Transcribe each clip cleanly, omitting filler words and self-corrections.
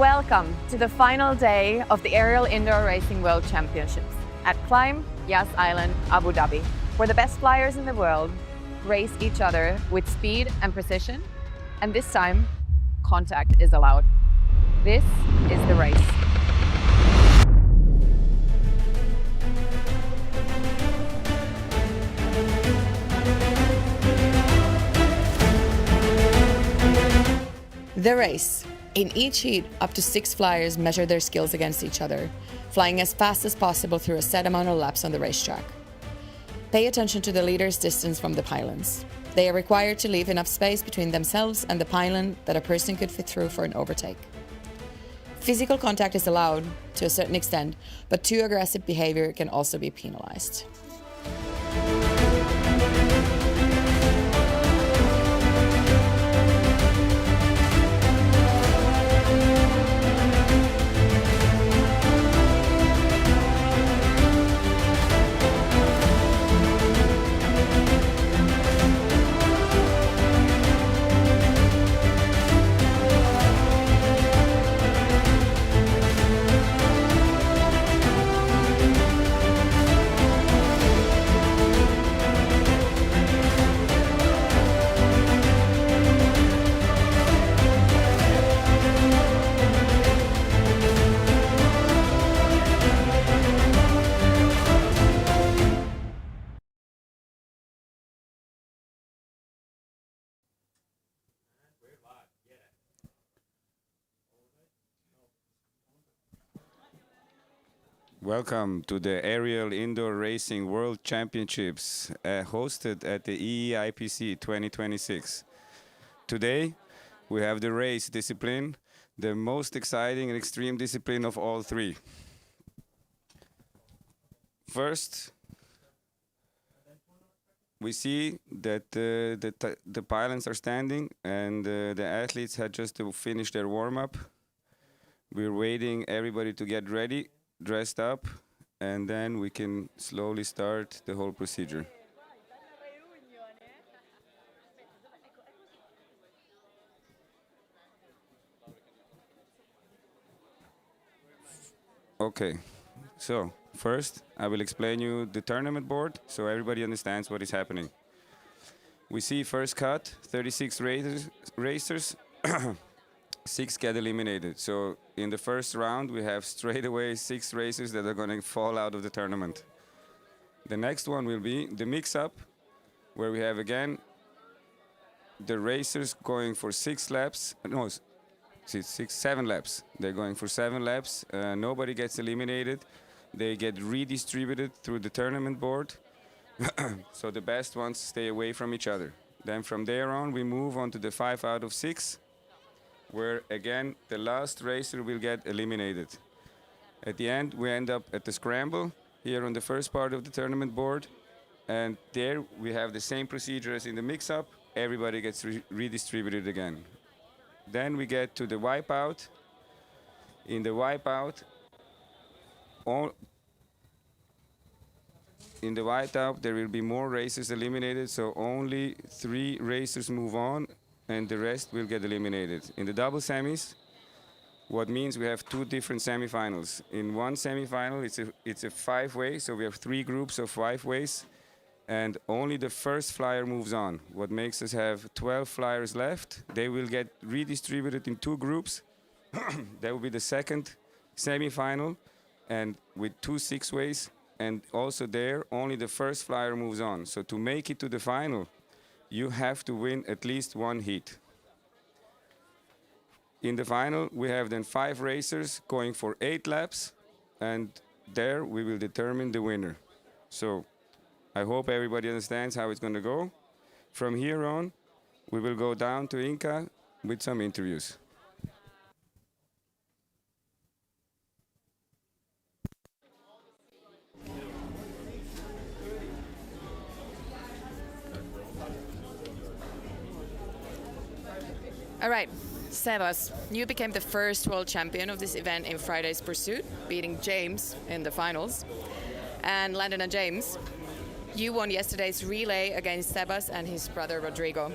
Welcome to the final day of the Aerial Indoor Racing World Championships at Climb Yas Island, Abu Dhabi, where the best flyers in the world race each other with speed and precision, and this time, contact is allowed. This is the race. The race. In each heat, up to 6 flyers measure their skills against each other, flying as fast as possible through a set amount of laps on the racetrack. Pay attention to the leader's distance from the pylons. They are required to leave enough space between themselves and the pylon that a person could fit through for an overtake. Physical contact is allowed to a certain extent, but too aggressive behavior can also be penalized. Welcome to the Aerial Indoor Racing World Championships hosted at the EEIPC 2026. Today we have the race discipline, the most exciting and extreme discipline of all three. First, we see that the pylons are standing and the athletes had just to finish their warm-up. We're waiting everybody to get ready, dressed up, and then we can slowly start the whole procedure. Okay, so first I will explain you the tournament board so everybody understands what is happening. We see first cut, 36 racers, 6 get eliminated. So in the first round, we have straight away 6 racers that are going to fall out of the tournament. The next one will be the mix-up, where we have again the racers going for 6 laps. No, 7 laps. They're going for 7 laps. Nobody gets eliminated. They get redistributed through the tournament board. So the best ones stay away from each other. Then from there on, we move on to the 5 out of 6. Where again the last racer will get eliminated. At the end we end up at the Scramble here on the first part of the tournament board, and there we have the same procedure as in the mix-up. Everybody gets redistributed again. Then we get to the wipeout. In the wipeout there will be more racers eliminated, so only 3 racers move on and the rest will get eliminated. In the double semis, what means we have 2 different semifinals. In one semifinal, it's a 5-way, so we have 3 groups of 5 ways, and only the first flyer moves on. What makes us have 12 flyers left. They will get redistributed in 2 groups. That will be the second semifinal, and with 2 6-ways, and also there, only the first flyer moves on. So to make it to the final, you have to win at least 1 heat. In the final, we have then 5 racers going for 8 laps, and there we will determine the winner. So I hope everybody understands how it's going to go. From here on, we will go down to Inca with some interviews. All right, Sebas, you became the first world champion of this event in Friday's pursuit, beating James in the finals. And Landon and James, you won yesterday's relay against Sebas and his brother Rodrigo.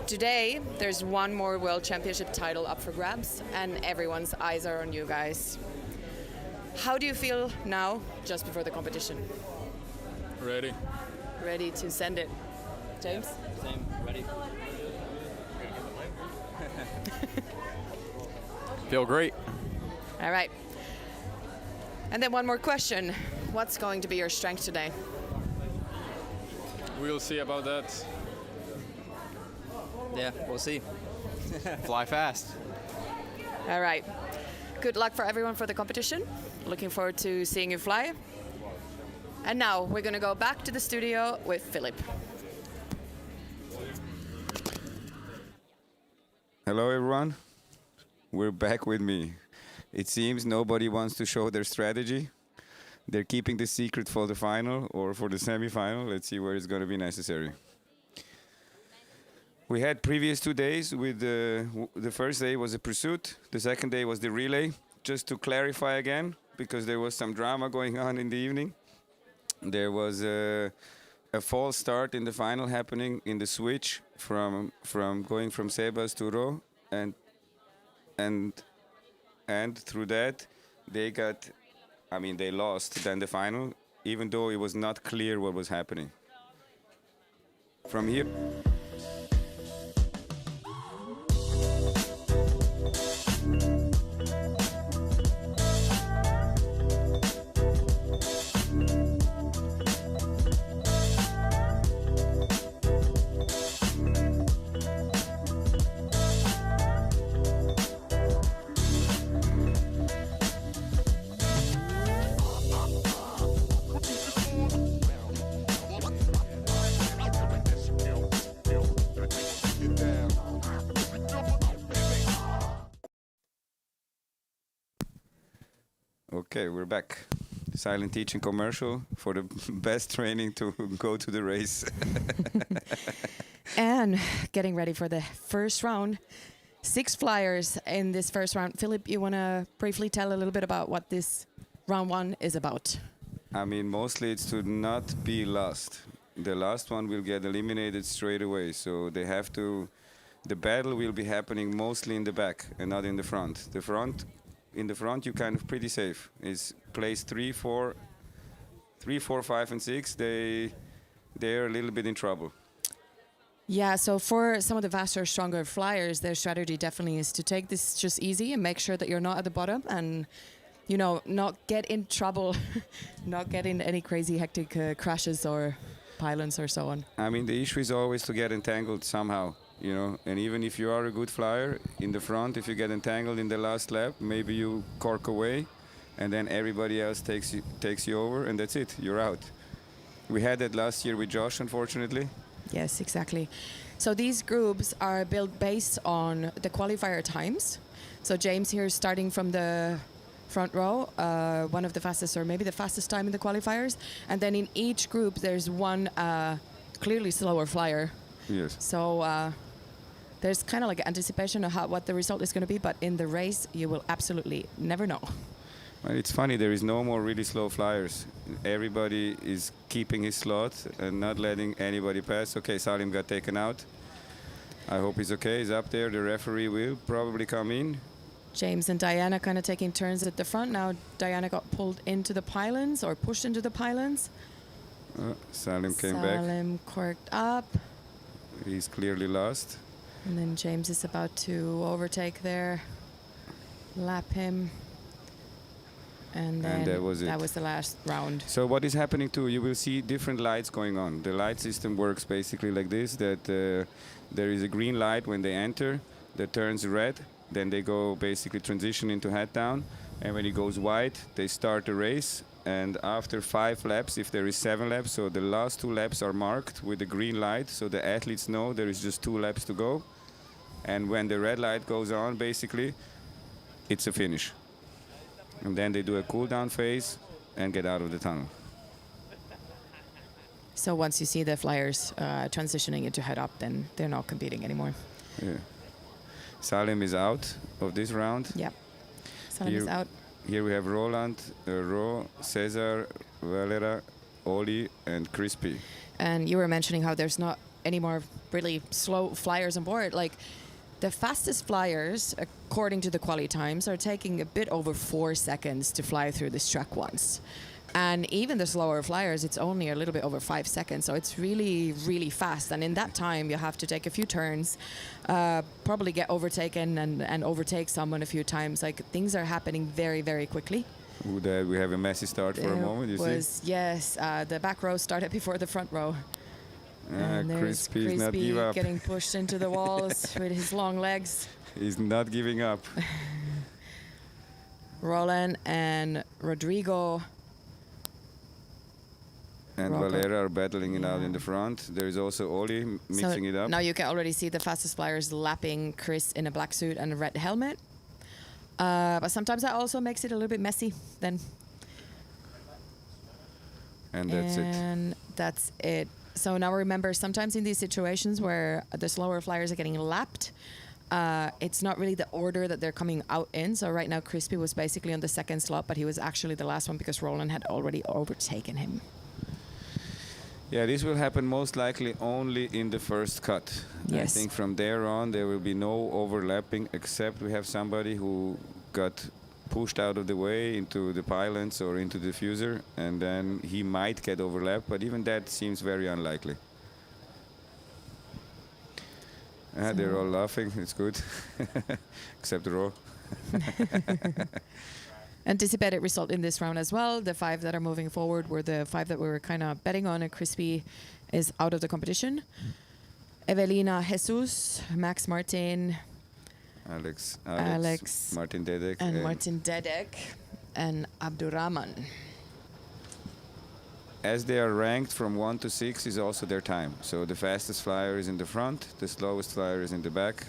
Today, there's one more World Championship title up for grabs, and everyone's eyes are on you guys. How do you feel now, just before the competition? Ready. Ready to send it. James? Same, ready. Feel great. All right. And then one more question. What's going to be your strength today? We'll see about that. Yeah, we'll see. Fly fast. All right. Good luck for everyone for the competition. Looking forward to seeing you fly. And now we're going to go back to the studio with Philip. Hello, everyone. We're back with me. It seems nobody wants to show their strategy. They're keeping the secret for the final or for the semi-final. Let's see where it's going to be necessary. We had previous 2 days with the first day was a pursuit. The second day was the relay. Just to clarify again, because there was some drama going on in the evening. There was a false start in the final happening in the switch from going from Sebas to Ro, and through that they lost then the final, even though it was not clear what was happening. From here. Okay, we're back. Silent teaching commercial for the best training to go to the race. And getting ready for the first round. 6 flyers in this first round. Philip, you want to briefly tell a little bit about what this round 1 is about? I mean, mostly it's to not be lost. The last one will get eliminated straight away, so they have to. The battle will be happening mostly in the back and not in the front. In the front, you're kind of pretty safe. It's place 3, 4, 5, and 6. They're a little bit in trouble. Yeah, so for some of the faster, stronger flyers, their strategy definitely is to take this just easy and make sure that you're not at the bottom and, you know, not get in trouble, not get in any crazy hectic crashes or pylons or so on. I mean, the issue is always to get entangled somehow, you know. And even if you are a good flyer in the front, if you get entangled in the last lap, maybe you cork away, and then everybody else takes you over, and that's it. You're out. We had that last year with Josh, unfortunately. Yes, exactly. So these groups are built based on the qualifier times. So James here is starting from the front row, one of the fastest or maybe the fastest time in the qualifiers. And then in each group, there's one clearly slower flyer. Yes. So there's kind of like anticipation of what the result is going to be, but in the race, you will absolutely never know. Well, it's funny, there is no more really slow flyers. Everybody is keeping his slot and not letting anybody pass. Okay, Salim got taken out. I hope he's okay. He's up there. The referee will probably come in. James and Diana kind of taking turns at the front. Now Diana got pulled into the pylons or pushed into the pylons. Salim came back. Salim corked up. He's clearly lost. And then James is about to overtake there, lap him. And then that was it. That was the last round. So what is happening too, you will see different lights going on. The light system works basically like this, that there is a green light when they enter that turns red. Then they go basically transition into head down. And when it goes white, they start the race. And after 5 laps, if there is 7 laps, so the last 2 laps are marked with the green light. So the athletes know there is just 2 laps to go. And when the red light goes on, basically, it's a finish. And then they do a cool down phase and get out of the tunnel. So once you see the flyers transitioning into head up, then they're not competing anymore. Yeah. Salim is out of this round. Yep. Salim is out. Here we have Roland, Ro, Cesar, Valera, Oli, and Crispy. And you were mentioning how there's not any more really slow flyers on board. Like the fastest flyers, according to the quali times, are taking a bit over 4 seconds to fly through this track once. And even the slower flyers, it's only a little bit over 5 seconds. So it's really, really fast. And in that time, you have to take a few turns, probably get overtaken and overtake someone a few times. Like things are happening very, very quickly. We have a messy start for a moment, you see? Yes, the back row started before the front row. And there's Crispy's not give up. getting pushed into the walls with his long legs. He's not giving up. Roland and Rodrigo. And Rocco. Valera are battling it out in the front. There is also Oli mixing it up. Now you can already see the fastest flyers lapping Chris in a black suit and a red helmet. But sometimes that also makes it a little bit messy then. And that's it. And that's it. So now remember, sometimes in these situations where the slower flyers are getting lapped, it's not really the order that they're coming out in. So right now Crispy was basically on the second slot, but he was actually the last one because Roland had already overtaken him. Yeah, this will happen most likely only in the first cut. Yes. I think from there on there will be no overlapping, except we have somebody who got pushed out of the way into the pylons or into the diffuser, and then he might get overlapped, but even that seems very unlikely. They're all laughing, it's good. Except Ro. Anticipated result in this round as well. The 5 that are moving forward were the 5 that we were kind of betting on, and Crispy is out of the competition. Evelina Jesus, Max Martin, Alex, Martin Dedek, and Martin Dedek, and Abdurrahman. As they are ranked from 1 to 6 is also their time. So the fastest flyer is in the front, the slowest flyer is in the back.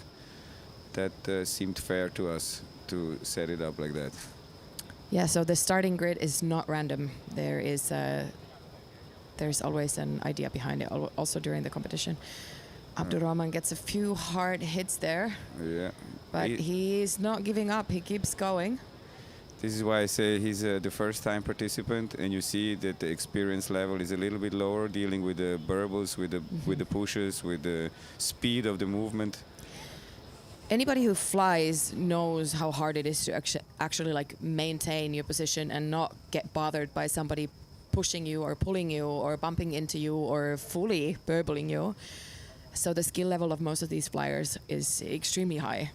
That seemed fair to us to set it up like that. Yeah, so the starting grid is not random. There is there's always an idea behind it, also during the competition. Abdurrahman gets a few hard hits there. Yeah. But he's not giving up. He keeps going. This is why I say he's the first-time participant, and you see that the experience level is a little bit lower, dealing with the burbles, with the pushes, with the speed of the movement. Anybody who flies knows how hard it is to actually like maintain your position and not get bothered by somebody pushing you or pulling you or bumping into you or fully burbling you. So the skill level of most of these flyers is extremely high.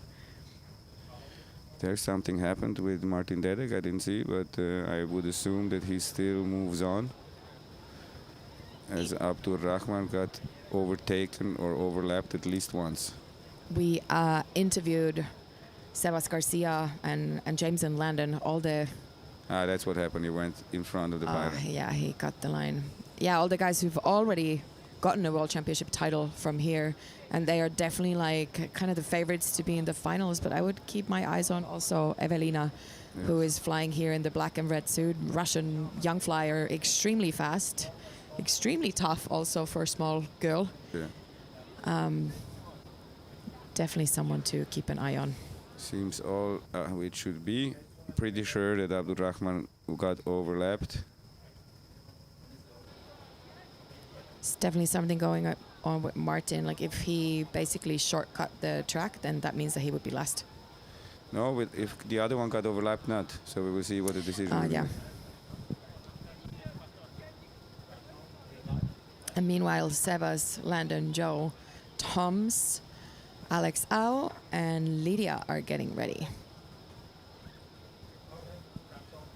There's something happened with Martin Dedek, I didn't see, but I would assume that he still moves on, as Abdur Rahman got overtaken or overlapped at least once. We interviewed Sebas Garcia and James and Landon, all the... That's what happened. He went in front of the pylon. Yeah, he got the line. Yeah, all the guys who've already gotten a World Championship title from here, and they are definitely like kind of the favorites to be in the finals, but I would keep my eyes on also Evelina, who is flying here in the black and red suit, Russian young flyer, extremely fast, extremely tough also for a small girl. Yeah. Definitely someone to keep an eye on. Seems all how it should be. Pretty sure that Abdur Rahman got overlapped. It's definitely something going on with Martin. Like if he basically shortcut the track, then that means that he would be last. No, if the other one got overlapped, not. So we will see what the decision will Yeah. be. And meanwhile, Sebas, Landon, Joe, Toms, Alex Au, and Lydia are getting ready.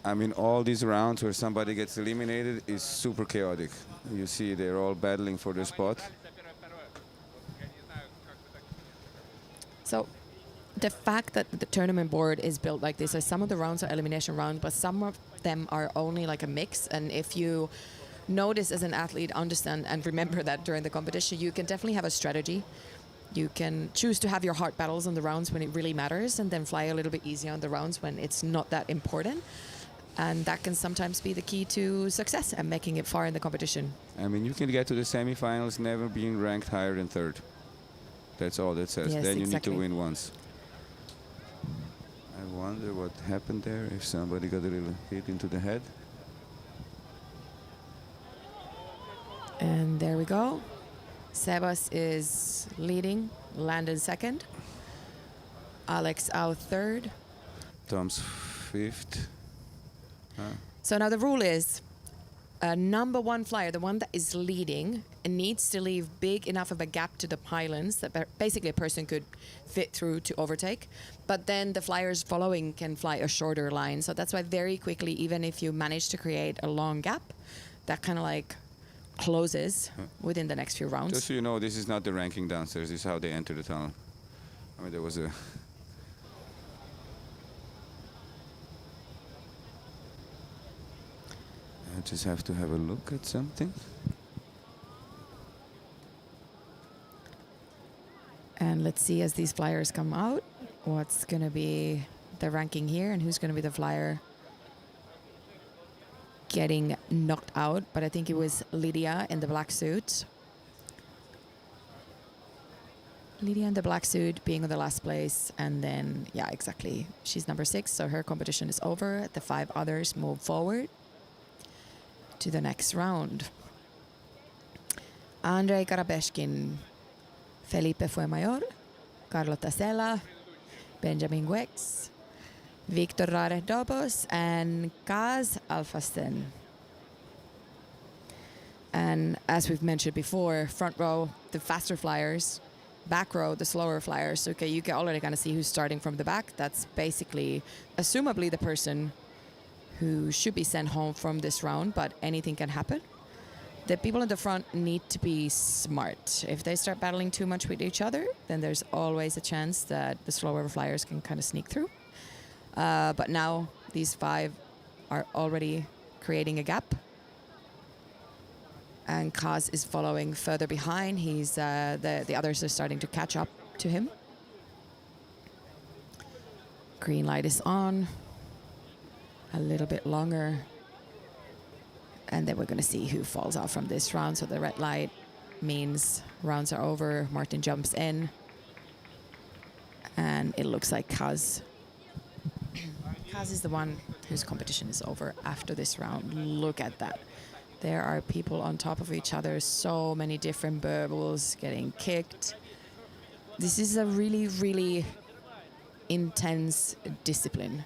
I mean, all these rounds where somebody gets eliminated is super chaotic. You see, they're all battling for their spot. So the fact that the tournament board is built like this, some of the rounds are elimination rounds, but some of them are only like a mix. And if you notice as an athlete, understand and remember that during the competition, you can definitely have a strategy. You can choose to have your heart battles on the rounds when it really matters, and then fly a little bit easier on the rounds when it's not that important. And that can sometimes be the key to success and making it far in the competition. I mean, you can get to the semifinals never being ranked higher than third. That's all that says. Yes, then you exactly. need to win once. I wonder what happened there, if somebody got a little hit into the head. And there we go. Sebas is leading, Landon second, Alex out third. Tom's fifth. So now the rule is number one flyer, the one that is leading, needs to leave big enough of a gap to the pylons that basically a person could fit through to overtake. But then the flyers following can fly a shorter line. So that's why very quickly, even if you manage to create a long gap, that kind of like closes within the next few rounds. Just so you know, this is not the ranking downstairs. This is how they enter the tunnel. I mean, there was a... I just have to have a look at something. And let's see as these flyers come out, what's going to be the ranking here and who's going to be the flyer getting knocked out. But I think it was Lydia in the black suit. Lydia in the black suit being on the last place. And then, yeah, exactly. She's number 6, so her competition is over. The 5 others move forward to the next round. Andrei Karabeshkin, Felipe Fuemayor, Carlota Sela, Benjamin Wex, Victor Rare Dobos, and Kaz Alfasten. And as we've mentioned before, front row, the faster flyers, back row, the slower flyers. Okay, you can already kind of see who's starting from the back. That's basically, assumably, the person who should be sent home from this round, but anything can happen. The people in the front need to be smart. If they start battling too much with each other, then there's always a chance that the slower flyers can kind of sneak through. But now these 5 are already creating a gap. And Kaz is following further behind. He's the others are starting to catch up to him. Green light is on. A little bit longer. And then we're going to see who falls off from this round. So the red light means rounds are over. Martin jumps in. And it looks like Kaz is the one whose competition is over after this round. Look at that. There are people on top of each other. So many different burbles getting kicked. This is a really, really intense discipline.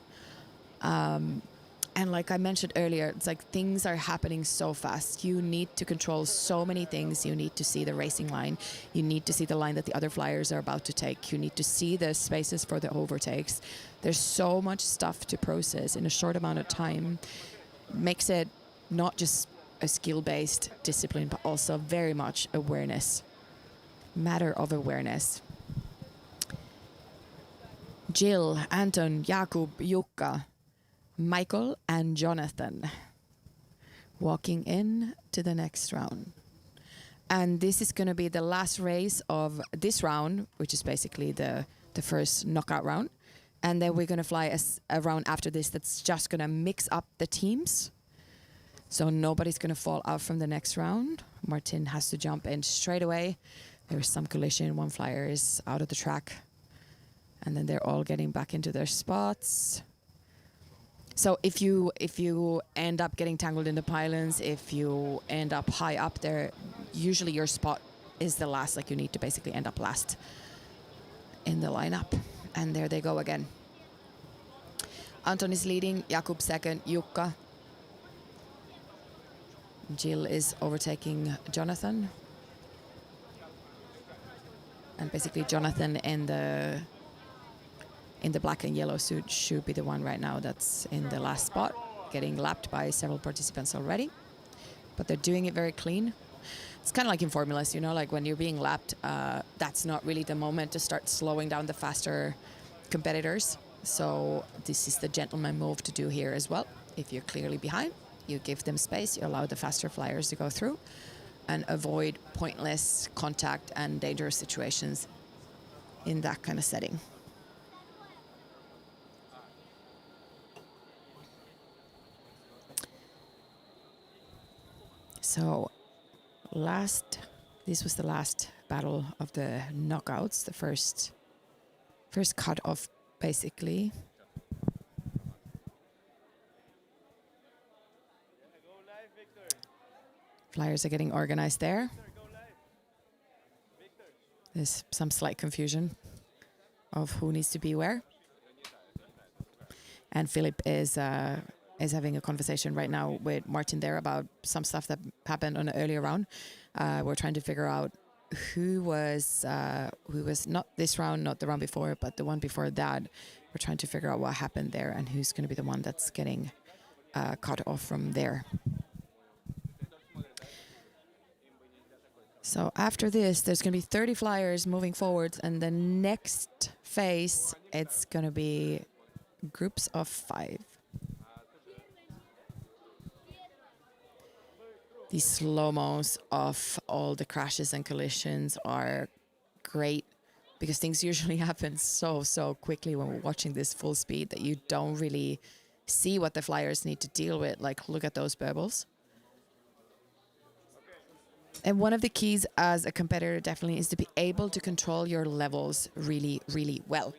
And like I mentioned earlier, it's like things are happening so fast. You need to control so many things. You need to see the racing line. You need to see the line that the other flyers are about to take. You need to see the spaces for the overtakes. There's so much stuff to process in a short amount of time. Makes it not just a skill-based discipline, but also very much awareness. Matter of awareness. Jill, Anton, Jakub, Jukka, Michael and Jonathan walking in to the next round. And this is going to be the last race of this round, which is basically the first knockout round. And then we're going to fly a round after this that's just going to mix up the teams. So nobody's going to fall out from the next round. Martin has to jump in straight away. There's some collision. One flyer is out of the track. And then they're all getting back into their spots. So if you end up getting tangled in the pylons, if you end up high up there, usually your spot is the last. Like you need to basically end up last in the lineup. And there they go again. Anton is leading, Jakub second, Jukka. Jill is overtaking Jonathan. And basically Jonathan in the black and yellow suit should be the one right now that's in the last spot, getting lapped by several participants already. But they're doing it very clean. It's kind of like in formulas, you know, like when you're being lapped, that's not really the moment to start slowing down the faster competitors. So this is the gentleman move to do here as well. If you're clearly behind, you give them space, you allow the faster flyers to go through and avoid pointless contact and dangerous situations in that kind of setting. So this was the last battle of the knockouts, the first cut off basically. Flyers are getting organized there. There's some slight confusion of who needs to be where. And Philip is having a conversation right now with Martin there about some stuff that happened on an earlier round. We're trying to figure out who was not this round, not the round before, but the one before that. We're trying to figure out what happened there and who's going to be the one that's getting cut off from there. So after this, there's going to be 30 flyers moving forwards, and the next phase, it's going to be groups of 5. These slow-mos of all the crashes and collisions are great because things usually happen so quickly when we're watching this full speed that you don't really see what the flyers need to deal with. Like, look at those bubbles. And one of the keys as a competitor definitely is to be able to control your levels really, really well.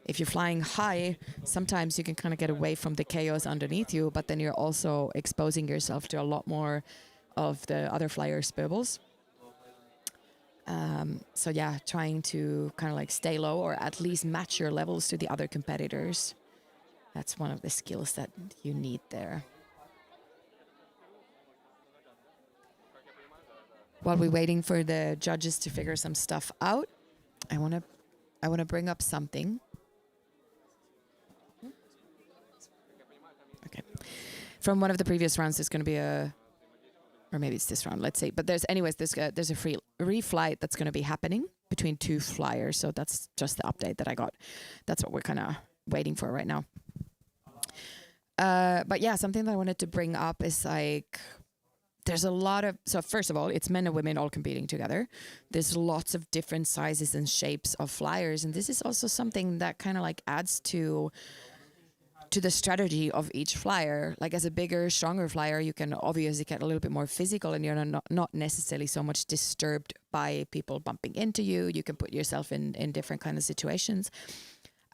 If you're flying high, sometimes you can kind of get away from the chaos underneath you, but then you're also exposing yourself to a lot more of the other flyers' bubbles. So yeah, trying to kind of like stay low or at least match your levels to the other competitors. That's one of the skills that you need there. While we're waiting for the judges to figure some stuff out, I want to bring up something. Okay. From one of the previous rounds, there's going to be or maybe it's this round, let's see. But there's a free reflight that's going to be happening between 2 flyers. So that's just the update that I got. That's what we're kind of waiting for right now. But yeah, something that I wanted to bring up is like, there's a lot of, so first of all, it's men and women all competing together. There's lots of different sizes and shapes of flyers. And this is also something that kind of like adds to the strategy of each flyer. Like as a bigger, stronger flyer, you can obviously get a little bit more physical and you're not necessarily so much disturbed by people bumping into you. You can put yourself in different kind of situations.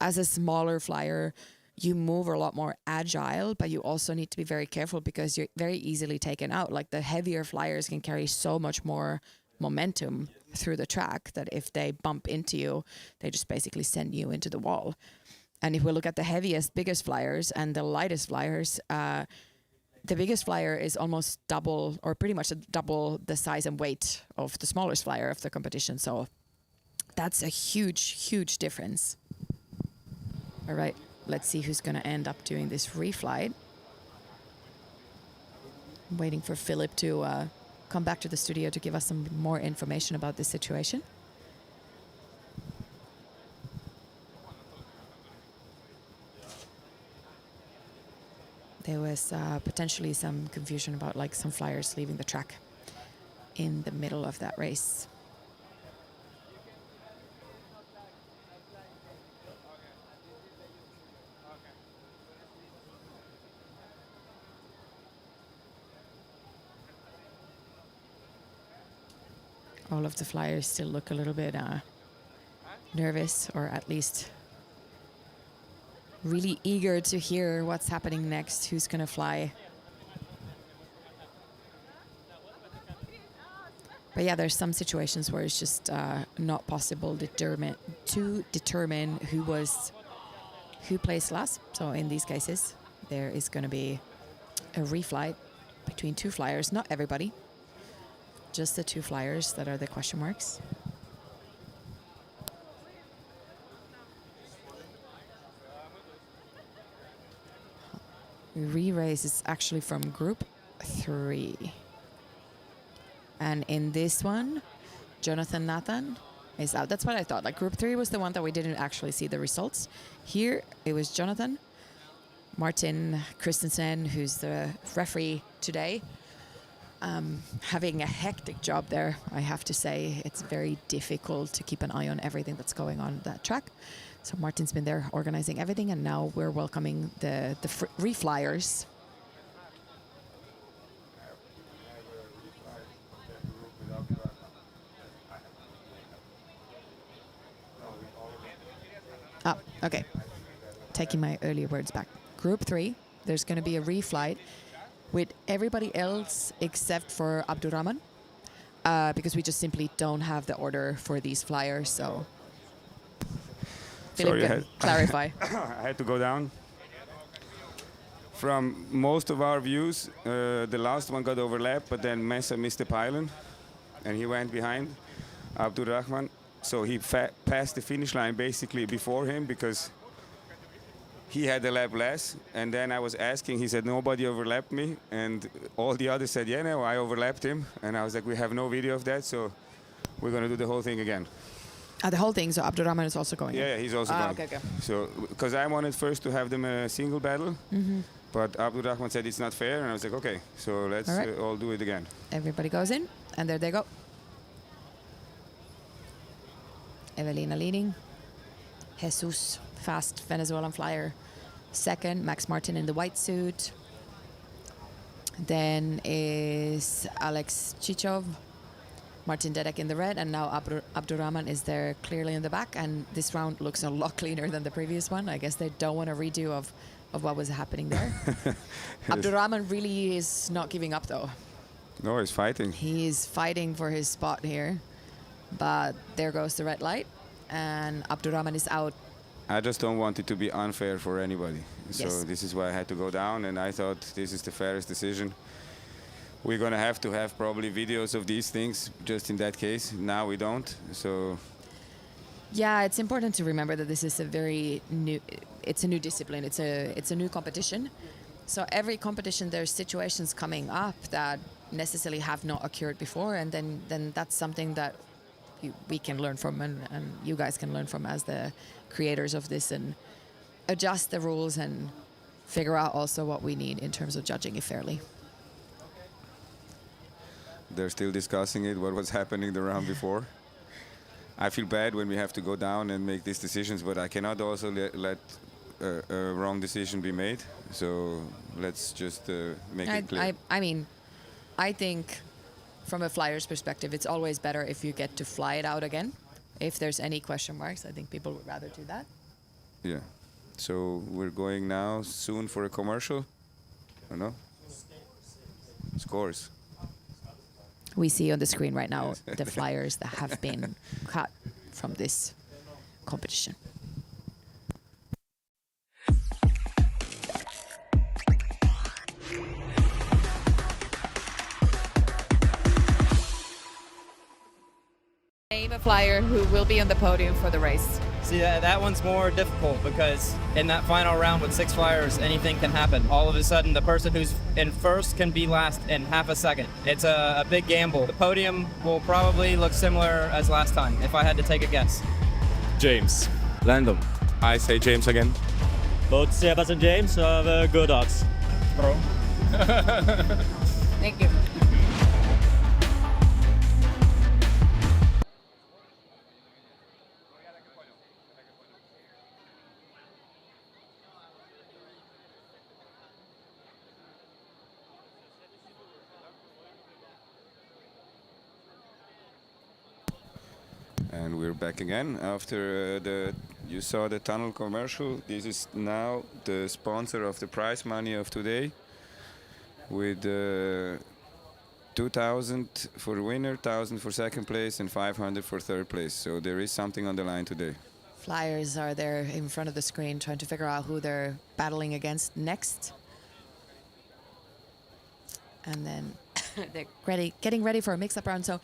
As a smaller flyer, you move a lot more agile, but you also need to be very careful because you're very easily taken out. Like the heavier flyers can carry so much more momentum through the track that if they bump into you, they just basically send you into the wall. And if we look at the heaviest, biggest flyers and the lightest flyers, the biggest flyer is almost double or pretty much double the size and weight of the smallest flyer of the competition. So that's a huge, huge difference. All right. Let's see who's going to end up doing this reflight. I'm waiting for Philip to come back to the studio to give us some more information about this situation. There was potentially some confusion about like some flyers leaving the track in the middle of that race. All of the flyers still look a little bit nervous, or at least really eager to hear what's happening next, who's going to fly. But yeah, there's some situations where it's just not possible to determine who placed last. So in these cases, there is going to be a reflight between 2 flyers, not everybody. Just the 2 flyers that are the question marks. Re-race is actually from group 3. And in this one, Jonathan Nathan is out. That's what I thought. Like group 3 was the one that we didn't actually see the results. Here, it was Jonathan. Martin Christensen, who's the referee today, having a hectic job there, I have to say. It's very difficult to keep an eye on everything that's going on that track. So Martin's been there organizing everything, and now we're welcoming the reflyers. Oh, okay. Taking my earlier words back. Group 3, there's going to be a reflight with everybody else except for Abdurrahman. because we just simply don't have the order for these flyers. So, Sorry, Philip, clarify. I had to go down. From most of our views, the last one got overlapped, but then Mesa missed the pylon, and he went behind Abdurrahman. So he passed the finish line basically before him because he had a lap less. And then I was asking, he said, nobody overlapped me. And all the others said, yeah, no, I overlapped him. And I was like, we have no video of that, so we're going to do the whole thing again. The whole thing, so Abdurrahman is also going in. Yeah, he's also going. Okay. So, because I wanted first to have them a single battle, but Abdurrahman said it's not fair, and I was like, okay, so let's all do it again. Everybody goes in, and there they go. Evelina leading. Jesus, fast Venezuelan flyer. Second, Max Martin in the white suit. Then is Alex Chichov, Martin Dedek in the red, and now Abdurrahman is there clearly in the back. And this round looks a lot cleaner than the previous one. I guess they don't want a redo of what was happening there. Abdurrahman really is not giving up, though. No, he's fighting. He's fighting for his spot here. But there goes the red light, and Abdurrahman is out. I just don't want it to be unfair for anybody. So Yes. this is why I had to go down, and I thought this is the fairest decision. We're going to have probably videos of these things, just in that case. Now we don't, so... Yeah, it's important to remember that this is a very new, it's a new discipline, it's a new competition. So every competition there's situations coming up that necessarily have not occurred before, and then that's something that we can learn from, and you guys can learn from as the creators of this, and adjust the rules and figure out also what we need in terms of judging it fairly. They're still discussing it, what was happening the round before. I feel bad when we have to go down and make these decisions, but I cannot also let a wrong decision be made. So let's just make it clear. I mean, I think from a flyer's perspective, it's always better if you get to fly it out again. If there's any question marks, I think people would rather do that. Yeah. So we're going now soon for a commercial, or no? Scores. We see on the screen right now the flyers that have been cut from this competition. Name a flyer who will be on the podium for the race. See, that one's more difficult because in that final round with 6 flyers, anything can happen. All of a sudden, the person who's in first can be last in half a second. It's a big gamble. The podium will probably look similar as last time, if I had to take a guess. James. Random. I say James again. Both Sebas and James have good odds. Thank you. And we're back again after you saw the tunnel commercial. This is now the sponsor of the prize money of today, with 2,000 for winner, 1,000 for second place, and 500 for third place. So there is something on the line today. Flyers are there in front of the screen trying to figure out who they're battling against next. And then they're getting ready for a mix-up round. So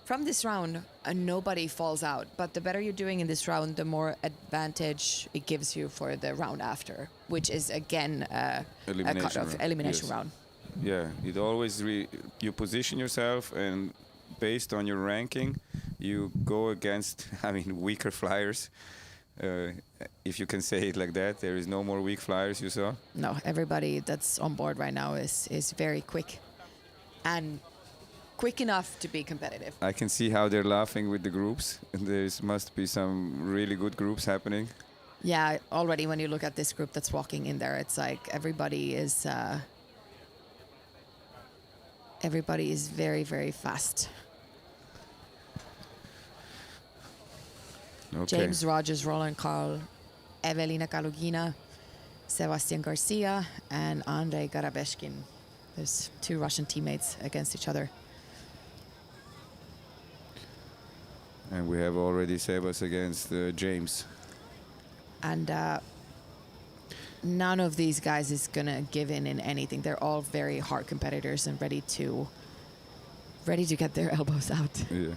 from this round, nobody falls out. But the better you're doing in this round, the more advantage it gives you for the round after, which is, again, a cut-off elimination Yes. round. Yeah, it always you position yourself, and based on your ranking, you go against, I mean, weaker flyers. If you can say it like that, there is no more weak flyers, you saw? No, everybody that's on board right now is very quick. And quick enough to be competitive. I can see how they're laughing with the groups. There must be some really good groups happening. Yeah, already when you look at this group that's walking in there, it's like everybody is very, very fast. Okay. James Rogers, Roland Carl, Evelina Kalugina, Sebastian Garcia, and Andrei Garabeshkin. There's 2 Russian teammates against each other. And we have already Sebas against James. And none of these guys is going to give in anything. They're all very hard competitors and ready to get their elbows out. Yeah.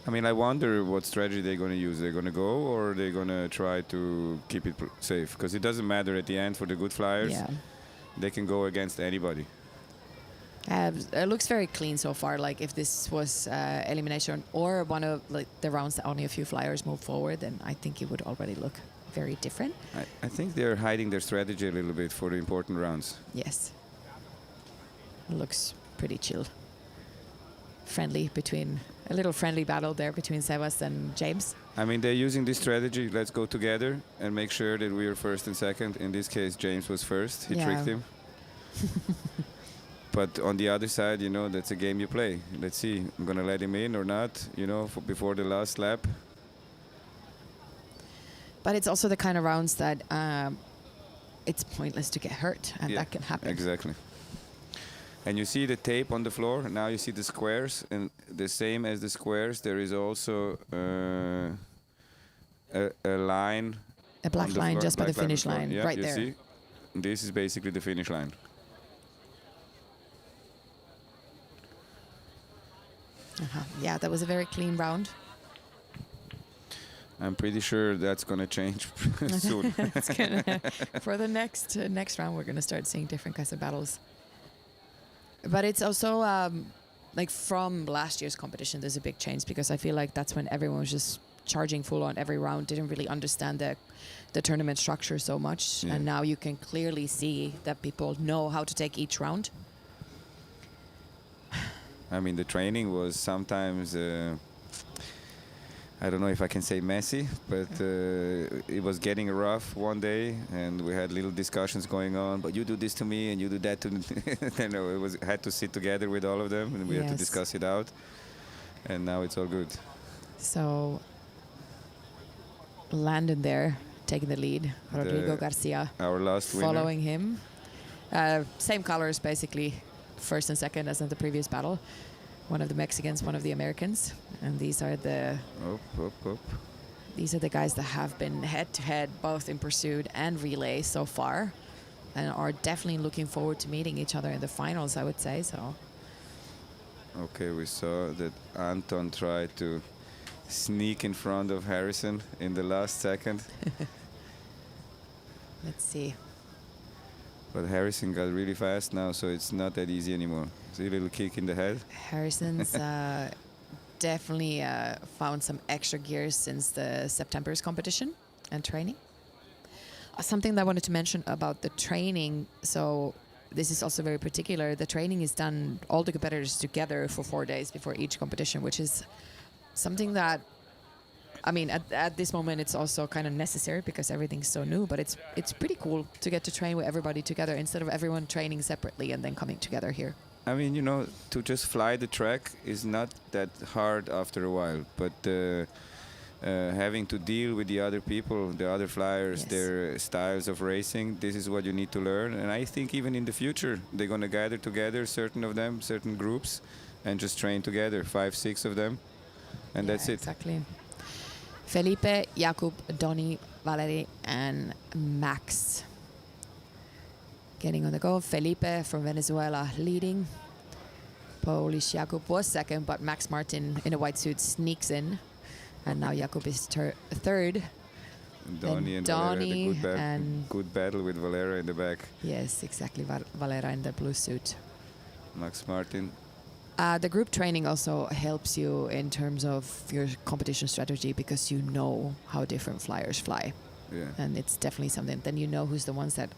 I mean, I wonder what strategy they're going to use. They're going to go, or they're going to try to keep it safe? Because it doesn't matter at the end for the good flyers. Yeah. They can go against anybody. It looks very clean so far. Like if this was elimination or one of like the rounds that only a few flyers move forward, then I think it would already look very different. I think they're hiding their strategy a little bit for the important rounds. Yes. It looks pretty chill. A little friendly battle there between Sebas and James. I mean, they're using this strategy. Let's go together and make sure that we are first and second. In this case, James was first. He tricked him. But on the other side, you know, that's a game you play. Let's see, I'm going to let him in or not, you know, before the last lap. But it's also the kind of rounds that it's pointless to get hurt, and that can happen. Exactly. And you see the tape on the floor. Now you see the squares, and the same as the squares, there is also a line. A black line just by the finish line, yeah, right you there. See? This is basically the finish line. Yeah, that was a very clean round. I'm pretty sure that's going to change soon. For the next round, we're going to start seeing different kinds of battles. But it's also like from last year's competition, there's a big change because I feel like that's when everyone was just charging full on every round, didn't really understand the tournament structure so much. Yeah. And now you can clearly see that people know how to take each round. I mean, the training was sometimes, I don't know if I can say messy, but it was getting rough one day, and we had little discussions going on. But you do this to me, and you do that to me. You know, had to sit together with all of them, and we had to discuss it out. And now it's all good. So, Landon there taking the lead. Rodrigo Garcia our last winner. following him. Same colors basically, first and second as in the previous battle. One of the Mexicans, one of the Americans, and these are the these are the guys that have been head to head both in pursuit and relay so far, and are definitely looking forward to meeting each other in the finals, I would say. So okay, we saw that Anton tried to sneak in front of Harrison in the last second. let's see. But Harrison got really fast now, so it's not that easy anymore. See a little kick in the head. Harrison's definitely found some extra gears since the September's competition and training. Something that I wanted to mention about the training, so this is also very particular. The training is done, all the competitors together for 4 days before each competition, which is something that, I mean, at this moment, it's also kind of necessary because everything's so new, but it's pretty cool to get to train with everybody together instead of everyone training separately and then coming together here. I mean, you know, to just fly the track is not that hard after a while, but having to deal with the other people, the other flyers, their styles of racing, this is what you need to learn. And I think even in the future, they're going to gather together, certain of them, certain groups, and just train together, 5, 6 of them, and that's it. Exactly. Felipe, Jakub, Donny, Valery, and Max getting on the go. Felipe from Venezuela leading. Polish Jakub was second, but Max Martin in a white suit sneaks in. And now Jakub is third. Donny and Donny Valera, and good battle with Valera in the back. Yes, exactly. Valera in the blue suit. Max Martin. The group training also helps you in terms of your competition strategy because you know how different flyers fly. Yeah. And it's definitely something. Then you know who's the ones that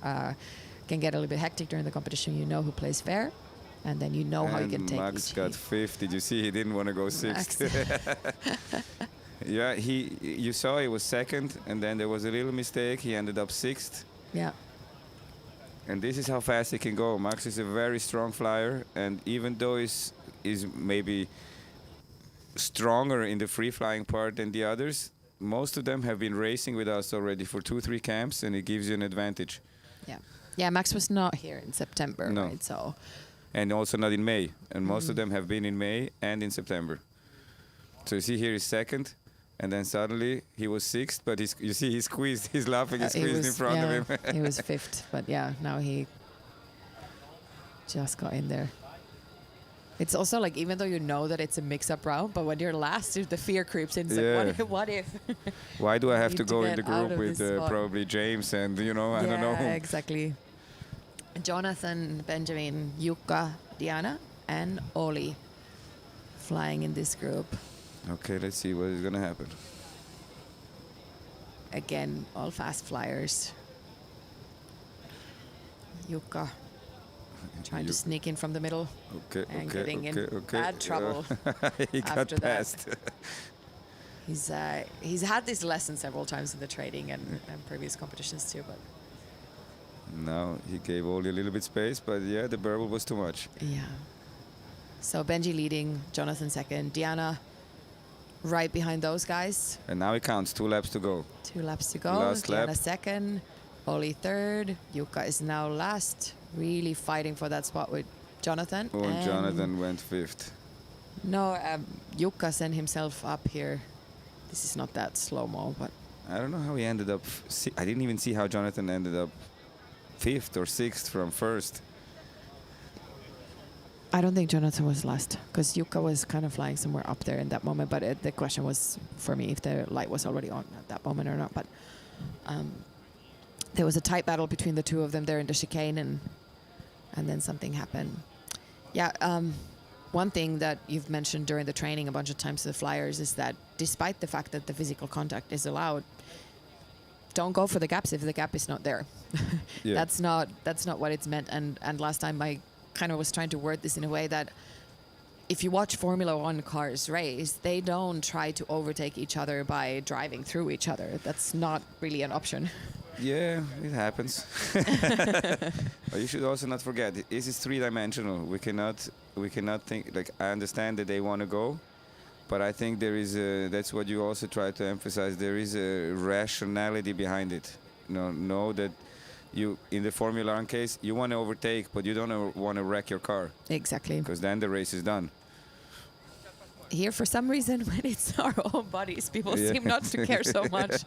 can get a little bit hectic during the competition. You know who plays fair. And then you know how you can take Max each got heat. fifth. Did you see? He didn't want to go sixth. Yeah, you saw he was second, and then there was a little mistake. He ended up sixth. Yeah. And this is how fast he can go. Max is a very strong flyer, and even though he's maybe stronger in the free flying part than the others, most of them have been racing with us already for 2-3 camps, and it gives you an advantage. Yeah. Yeah, Max was not here in September, No. right? So And also not in May. And most of them have been in May and in September. So you see here he's second, and then suddenly he was sixth, but you see he squeezed, he's laughing, he squeezed in front of him. He was fifth, but yeah, now he just got in there. It's also like, even though you know that it's a mix-up round, but when you're last, the fear creeps in. It's like, what if? Why do I have Need to to go in get the out group of with this spot. probably James and, I don't know. Yeah, exactly. Jonathan, Benjamin, Jukka, Diana, and Oli flying in this group. Okay, let's see what is going to happen. Again, all fast flyers. Jukka trying to sneak in from the middle Okay, and okay, getting in okay. bad trouble. He got after that. passed. He's had this lesson several times in the training and previous competitions too, but Now he gave Oli a little bit space, but yeah, the burble was too much. yeah. So Benji leading, Jonathan second, Diana right behind those guys. And now it counts, 2 laps to go. 2 laps to go. Last Diana lap. second, Oli third. Jukka is now last, really fighting for that spot with Jonathan. Oh, and Jonathan went 5th. No, Jukka sent himself up here. This is not that slow-mo, but I don't know how he ended up. I didn't even see how Jonathan ended up 5th or 6th from 1st. I don't think Jonathan was last because Jukka was kind of flying somewhere up there in that moment. But the question was for me if the light was already on at that moment or not. But there was a tight battle between the two of them there in the chicane, and then something happened. Yeah. One thing that you've mentioned during the training a bunch of times to the flyers is that despite the fact that the physical contact is allowed, don't go for the gaps if the gap is not there. Yeah. That's not what it's meant. And last time I kind of was trying to word this in a way that if you watch Formula One cars race, they don't try to overtake each other by driving through each other. That's not really an option. Yeah, it happens. But you should also not forget, this is 3-dimensional. We cannot think, like, I understand that they want to go, but I think there is that's what you also try to emphasize, there is a rationality behind it. Know that you, in the Formula One case, you want to overtake, but you don't want to wreck your car, Exactly. because then the race is done. Here, for some reason, when it's our own bodies, people Yeah. seem not to care so much.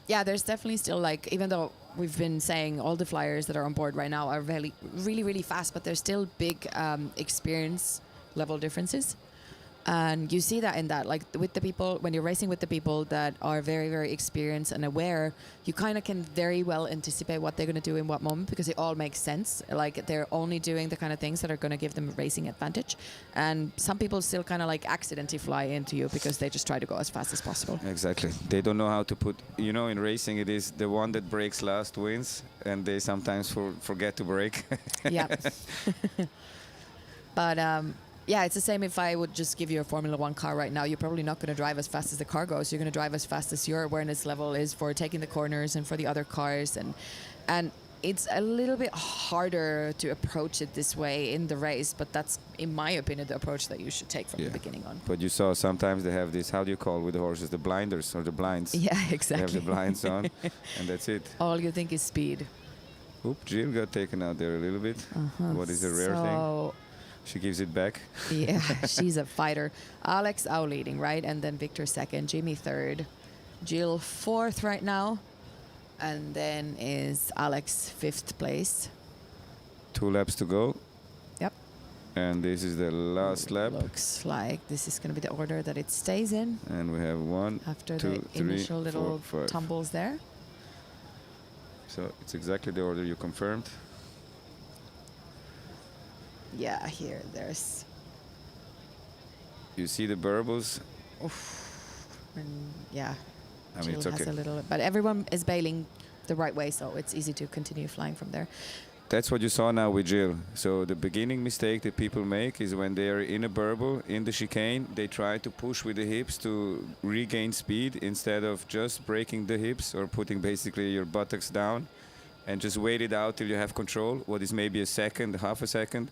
Yeah, there's definitely still, like, even though we've been saying all the flyers that are on board right now are really, really, really fast, but there's still big experience level differences. And you see that in that, like, with the people, when you're racing with the people that are very, very experienced and aware, you kind of can very well anticipate what they're going to do in what moment because it all makes sense. Like, they're only doing the kind of things that are going to give them a racing advantage. And some people still kind of, like, accidentally fly into you because they just try to go as fast as possible. Exactly. They don't know how to put, in racing it is the one that breaks last wins, and they sometimes forget to brake. Yeah. But yeah, it's the same if I would just give you a Formula One car right now. You're probably not going to drive as fast as the car goes. You're going to drive as fast as your awareness level is for taking the corners and for the other cars. And it's a little bit harder to approach it this way in the race, but that's, in my opinion, the approach that you should take from the beginning on. But you saw sometimes they have this, how do you call with the horses, the blinders or the blinds? Yeah, They exactly. have the blinds on, and that's it. All you think is speed. Oop, Jill got taken out there a little bit. What is a rare thing? So, She gives it back. yeah, she's a fighter. Alex out leading, right? And then Victor second, Jimmy third, Jill fourth right now. And then is Alex 5th place. 2 laps to go. Yep. And this is the last lap. Looks like this is going to be the order that it stays in And we have 1, after 2, the 3, initial little 4, 5. tumbles there. So it's exactly the order you confirmed. Yeah, here, there's... You see the burbles. And yeah, I mean, Jill it's has okay. a little... But everyone is bailing the right way, so it's easy to continue flying from there. That's what you saw now with Jill. So the beginning mistake that people make is when they are in a burble, in the chicane, they try to push with the hips to regain speed instead of just breaking the hips or putting basically your buttocks down and just wait it out till you have control, what is maybe a second, half a second,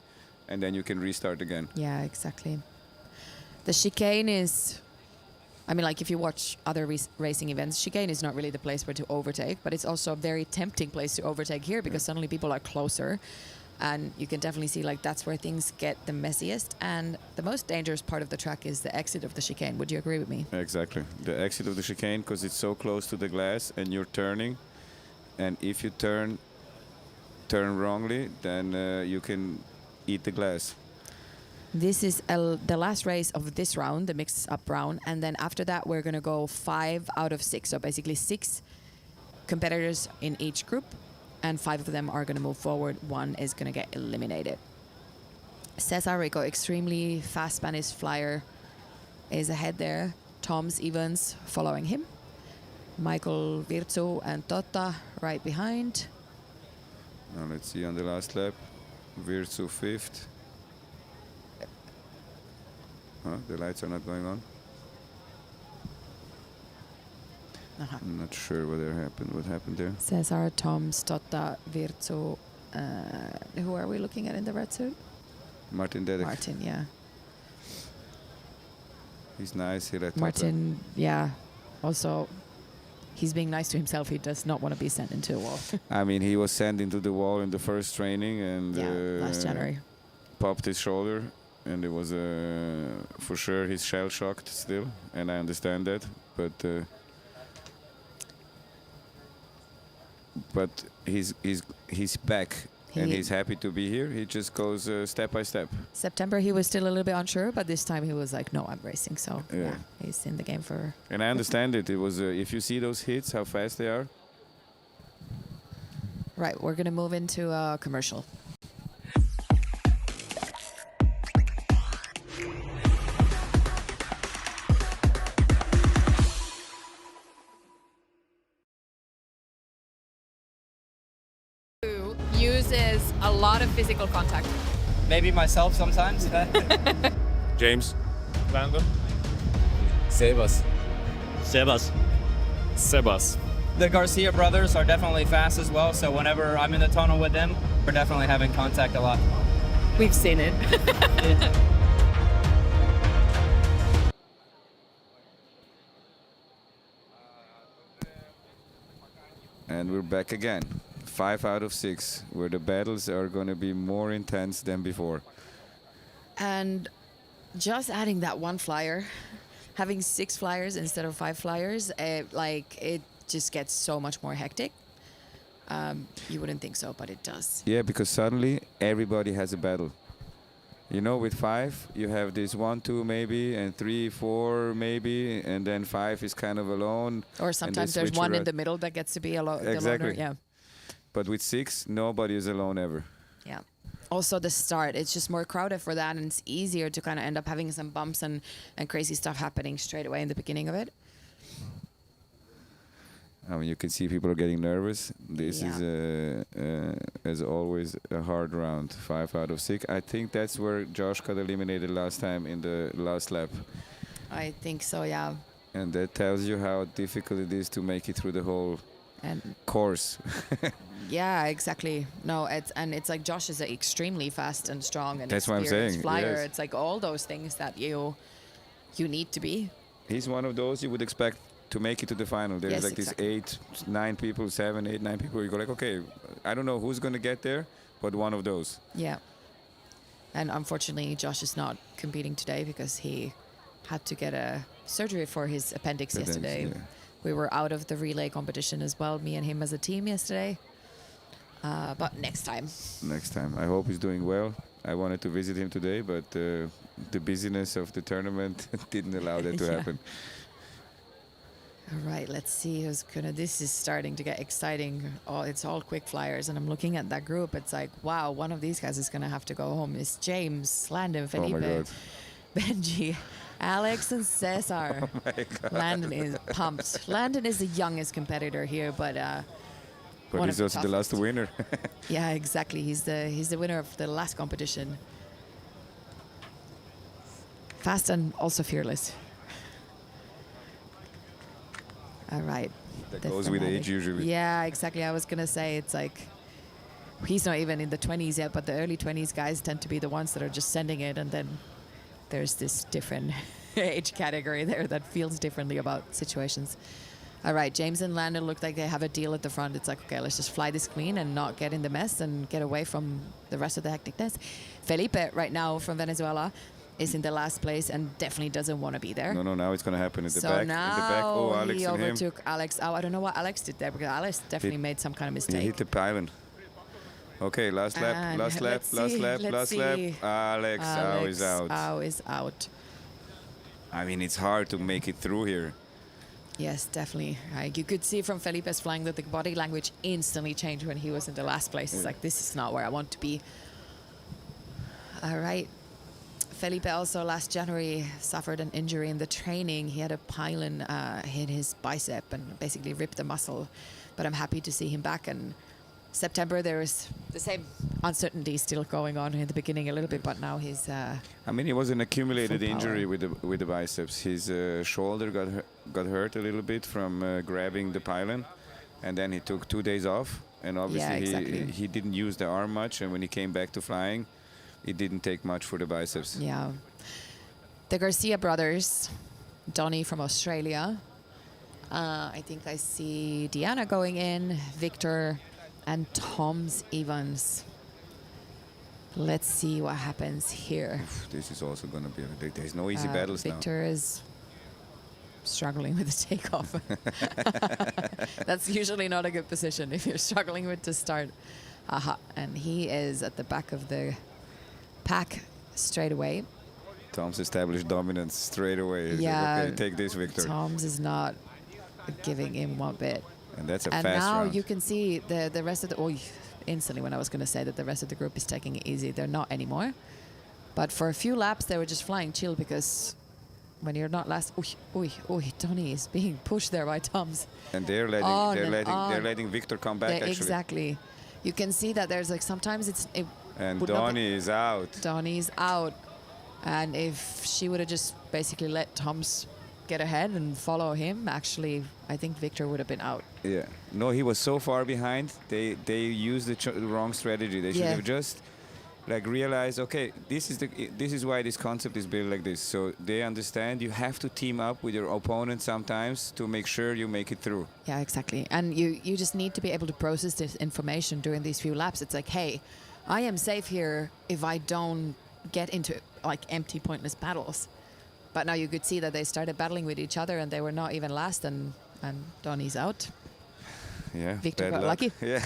and then you can restart again. Yeah, exactly. The chicane is... I mean, like, if you watch other racing events, chicane is not really the place where to overtake, but it's also a very tempting place to overtake here because suddenly people are closer. And you can definitely see, like, that's where things get the messiest. And the most dangerous part of the track is the exit of the chicane. Would you agree with me? Exactly. The exit of the chicane, because it's so close to the glass and you're turning. And if you turn wrongly, then you can eat the glass. This is the last race of this round, the mix-up round. And then after that, we're going to go 5 out of 6. So basically 6 competitors in each group. And 5 of them are going to move forward. 1 is going to get eliminated. Cesar Rico, extremely fast Spanish flyer, is ahead there. Toms Evans following him. Michael Virzu and Totta right behind. Now let's see on the last lap. Virzu 5th. Huh? The lights are not going on. I'm not sure what happened there. Cesar, Toms, Totta, Virzu. Who are we looking at in the red suit? Martin Dedek. Martin, yeah. He's nice. He let Martin, yeah. Also, he's being nice to himself. He does not want to be sent into a wall. I mean, he was sent into the wall in the first training and last January. Popped his shoulder, and it was for sure he's shell shocked still, and I understand that, but he's back. And he's happy to be here. He just goes step by step. September, he was still a little bit unsure, but this time he was like, no, I'm racing. So, yeah, he's in the game for... And I understand it. It was, if you see those hits, how fast they are. Right, we're going to move into a commercial. Uses a lot of physical contact. Maybe myself sometimes. James. Landon. Sebas. The Garcia brothers are definitely fast as well, so whenever I'm in the tunnel with them, we're definitely having contact a lot. We've seen it. And we're back again. 5 out of 6, where the battles are going to be more intense than before. And just adding that one flyer, having 6 flyers instead of 5 flyers, it just gets so much more hectic. You wouldn't think so, but it does. Yeah, because suddenly everybody has a battle. You know, with 5, you have this 1, 2 maybe, and 3, 4 maybe, and then 5 is kind of alone. Or sometimes there's one in the middle that gets to be Exactly. the loner. Yeah. But with 6, nobody is alone ever. Yeah. Also the start, it's just more crowded for that, and it's easier to kind of end up having some bumps and crazy stuff happening straight away in the beginning of it. I mean, you can see people are getting nervous. This is, as always, a hard round. 5 out of 6. I think that's where Josh got eliminated last time in the last lap. I think so, yeah. And that tells you how difficult it is to make it through the whole course. Yeah, exactly. No, it's like Josh is extremely fast and strong and that's what I'm experienced saying. flyer. Yes. It's like all those things that you need to be. He's one of those you would expect to make it to the final. There's Yes, like exactly. these 8, 9 people, 7, 8, 9 people. You go like, okay, I don't know who's going to get there, but one of those. Yeah. And unfortunately, Josh is not competing today because he had to get a surgery for his appendix yesterday. Yeah. We were out of the relay competition as well, me and him as a team yesterday. But next time. Next time. I hope he's doing well. I wanted to visit him today, but the busyness of the tournament didn't allow that to happen. All right, let's see who's gonna. This is starting to get exciting. Oh, it's all quick flyers, and I'm looking at that group. It's like, wow, one of these guys is gonna have to go home. It's James, Landon, Felipe, Oh my God. Benji, Alex, and Cesar. Oh my God. Landon is pumped. Landon is the youngest competitor here, but one he's of also the last toughest. winner. Yeah, exactly. He's the winner of the last competition. Fast and also fearless. All right. That The goes with finale. age usually. Yeah, exactly. I was gonna say it's like he's not even in the 20s yet, but the early 20s guys tend to be the ones that are just sending it, and then there's this different age category there that feels differently about situations. All right, James and Landon look like they have a deal at the front. It's like, okay, let's just fly this clean and not get in the mess and get away from the rest of the hecticness. Felipe right now from Venezuela is in the last place and definitely doesn't want to be there. No, now it's going to happen in the So back. now in the back. Oh, Alex he and him. overtook Alex. Oh, I don't know what Alex did there because Alex definitely made some kind of He mistake. hit the pylon. Okay, last lap, And last lap, let's last see, lap, let's last lap. see. Alex Au is out. Au is out. I mean, it's hard to make it through here. Yes, definitely. You could see from Felipe's flying that the body language instantly changed when he was in the last place. It's like, this is not where I want to be. All right. Felipe also last January suffered an injury in the training. He had a pylon hit his bicep and basically ripped the muscle. But I'm happy to see him back. And September, there was the same uncertainty still going on in the beginning a little bit, but now he's... I mean, it was an accumulated full injury power. with the biceps. His shoulder got hurt a little bit from grabbing the pylon, and then he took 2 days off. And obviously, exactly. he didn't use the arm much, and when he came back to flying, it didn't take much for the biceps. Yeah. The Garcia brothers, Donnie from Australia. I think I see Diana going in, Victor, and Toms Evans. Let's see what happens here. This is also going to be... There's no easy battles now. Victor is struggling with the takeoff. That's usually not a good position if you're struggling with the start. Aha. And he is at the back of the pack straight away. Tom's established dominance straight away. He's Yeah. like, okay, take this, Victor. Toms is not giving him one bit. And that's a And fast now round. you can see the rest of the... Oh, instantly when I was going to say that the rest of the group is taking it easy. They're not anymore. But for a few laps, they were just flying chill because when you're not last... Donnie is being pushed there by Toms. And they're letting Victor come back, actually. Exactly. You can see that there's like sometimes it And would not be- Donnie is out. Donnie's out. And if she would have just basically let Toms get ahead and follow him, actually, I think Victor would have been out. Yeah. No, he was so far behind. They used the wrong strategy. They should Yeah. have just like realized, okay, this is why this concept is built like this. So they understand you have to team up with your opponent sometimes to make sure you make it through. Yeah, exactly. And you just need to be able to process this information during these few laps. It's like, hey, I am safe here if I don't get into like empty, pointless battles. But now you could see that they started battling with each other and they were not even last, and Donnie's out. Yeah. Victor bad got luck. lucky. Yeah.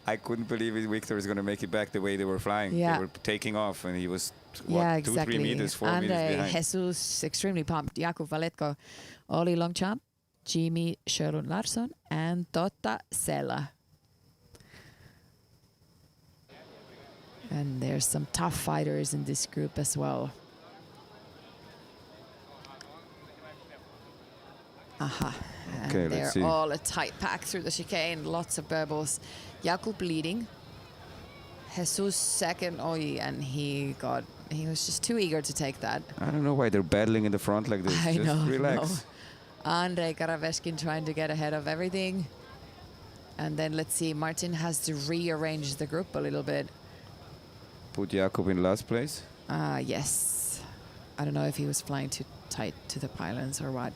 I couldn't believe Victor was going to make it back the way they were flying. Yeah. They were taking off and he was, Yeah, 2-3 exactly. meters, 4 meters And behind. Jesus, extremely pumped. Jakub Valetko, Oli Longchamp, Jimmy Sjölund Larsson, and Totta Sela. And there's some tough fighters in this group as well. Aha. And Okay, they're let's see. all a tight pack through the chicane, lots of burbles. Jakub leading. Jesus second, and he was just too eager to take that. I don't know why they're battling in the front like this. I Just know. relax. No. Andrei Karaveshkin trying to get ahead of everything. And then let's see, Martin has to rearrange the group a little bit. Put Jakub in last place. Yes. I don't know if he was flying too tight to the pylons or what.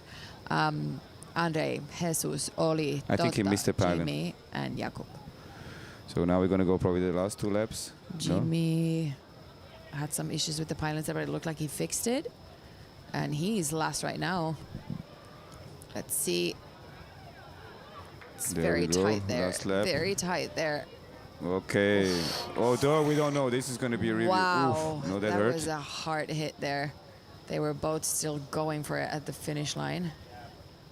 Andrei, Jesus, Oli, I think he Totta, missed the pylon. Jimmy, and Jakub. So now we're going to go probably the last 2 laps. No? Jimmy had some issues with the pylons there, but it looked like he fixed it. And he's last right now. Let's see. It's There very we go, tight there. last lap. Very tight there. Okay. Although we don't know. This is going to be a review. Wow. Oof. No, that that hurt. was a hard hit there. They were both still going for it at the finish line.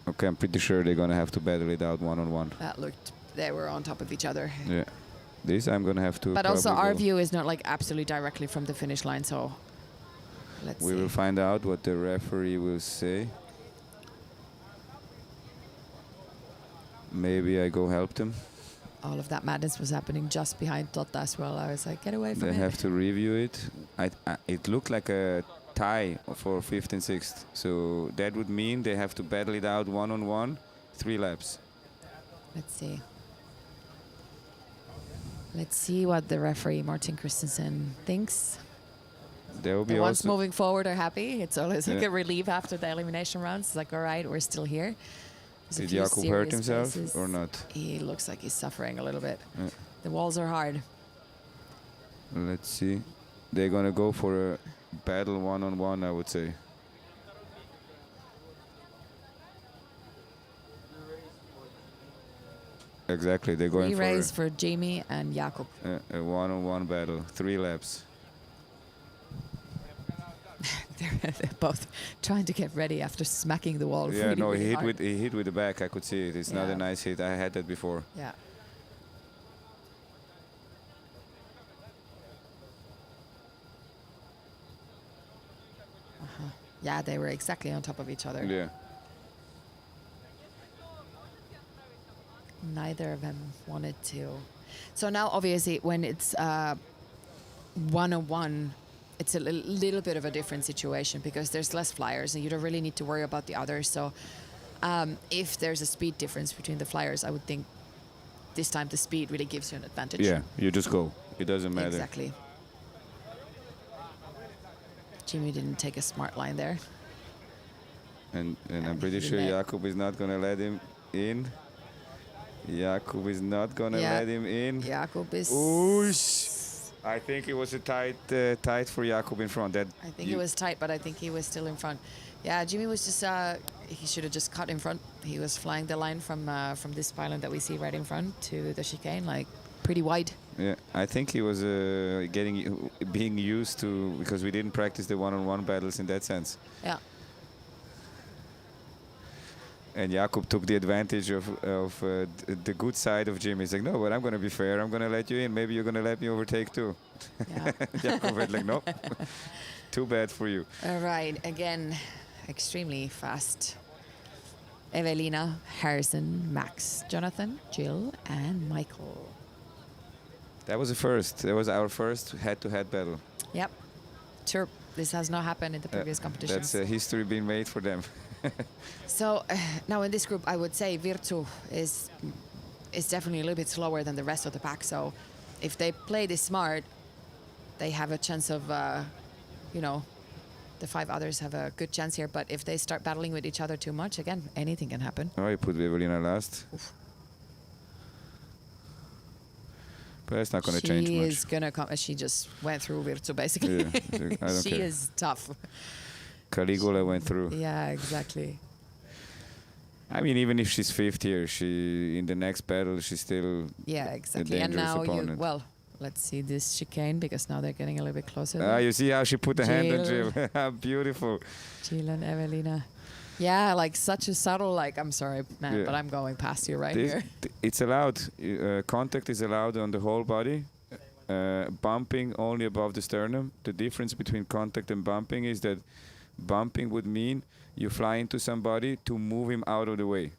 Okay, I'm pretty sure they're going to have to battle it out one-on-one. That looked, they were on top of each other. Yeah. This I'm going to have to But also probably our go. view is not like absolutely directly from the finish line, so let's We see. will find out what the referee will say. Maybe I go help them. All of that madness was happening just behind Totta as well. I was like, get away from They him. have to review it. It looked like a tie for 5th and 6th. So that would mean they have to battle it out one-on-one, 3 laps. Let's see. Let's see what the referee, Martin Christensen, thinks. There will be The ones also... moving forward are happy. It's always like Yeah. a relief after the elimination rounds. It's like, all right, we're still here. There's a Did few Jakub hurt serious himself places. or not? He looks like he's suffering a little bit. Yeah. The walls are hard. Let's see. They're going to go for a battle one-on-one, I would say. Exactly, they're going for Re-raise for Jamie and Jakob. a one-on-one battle, 3 laps. They're both trying to get ready after smacking the wall. Yeah, really, no, really hard. he hit with the back. I could see it. It's not Yeah. a nice hit. I had that before. Yeah. Yeah, they were exactly on top of each other. Yeah. Neither of them wanted to. So now, obviously, when it's one-on-one, it's a little bit of a different situation because there's less flyers and you don't really need to worry about the others. So if there's a speed difference between the flyers, I would think this time the speed really gives you an advantage. Yeah, you just go. It doesn't matter. Exactly. Jimmy didn't take a smart line there. And I'm he pretty sure let- Jakob is not going to let him in. Jakob is not going to Yeah. let him in. Jakob is... Oosh. I think it was a tight for Jakob in front. That I think it was tight, but I think he was still in front. Yeah, Jimmy was just, he should have just cut in front. He was flying the line from this pylon that we see right in front to the chicane, like pretty wide. Yeah, I think he was being used to, because we didn't practice the one-on-one battles in that sense. Yeah. And Jakob took the advantage of the good side of Jimmy. He's like, no, but I'm going to be fair. I'm going to let you in. Maybe you're going to let me overtake too. Yeah. Jakob was like, no, too bad for you. All right, again, extremely fast. Evelina, Harrison, Max, Jonathan, Jill, and Michael. That was the first. That was our first head-to-head battle. Yep. Sure, this has not happened in the previous competitions. That's history being made for them. So now in this group, I would say Virtu is definitely a little bit slower than the rest of the pack. So if they play this smart, they have a chance of, the 5 others have a good chance here. But if they start battling with each other too much, again, anything can happen. Oh, you put Evelina last. Oof. But that's not going to change She much. is gonna come. She just went through Virtu basically. Yeah, I don't she care. is tough. Caligula went through. Yeah, exactly. I mean, even if she's 5th here, she in the next battle, she's still Yeah, exactly. And dangerous now opponent. let's see this chicane because now they're getting a little bit closer. You see how she put the hand on Jill. Jill. How beautiful. Jill and Evelina. Yeah, like such a subtle, like, I'm sorry, man, Yeah. but I'm going past you right This- here. It's allowed. Contact is allowed on the whole body. Bumping only above the sternum. The difference between contact and bumping is that bumping would mean you fly into somebody to move him out of the way.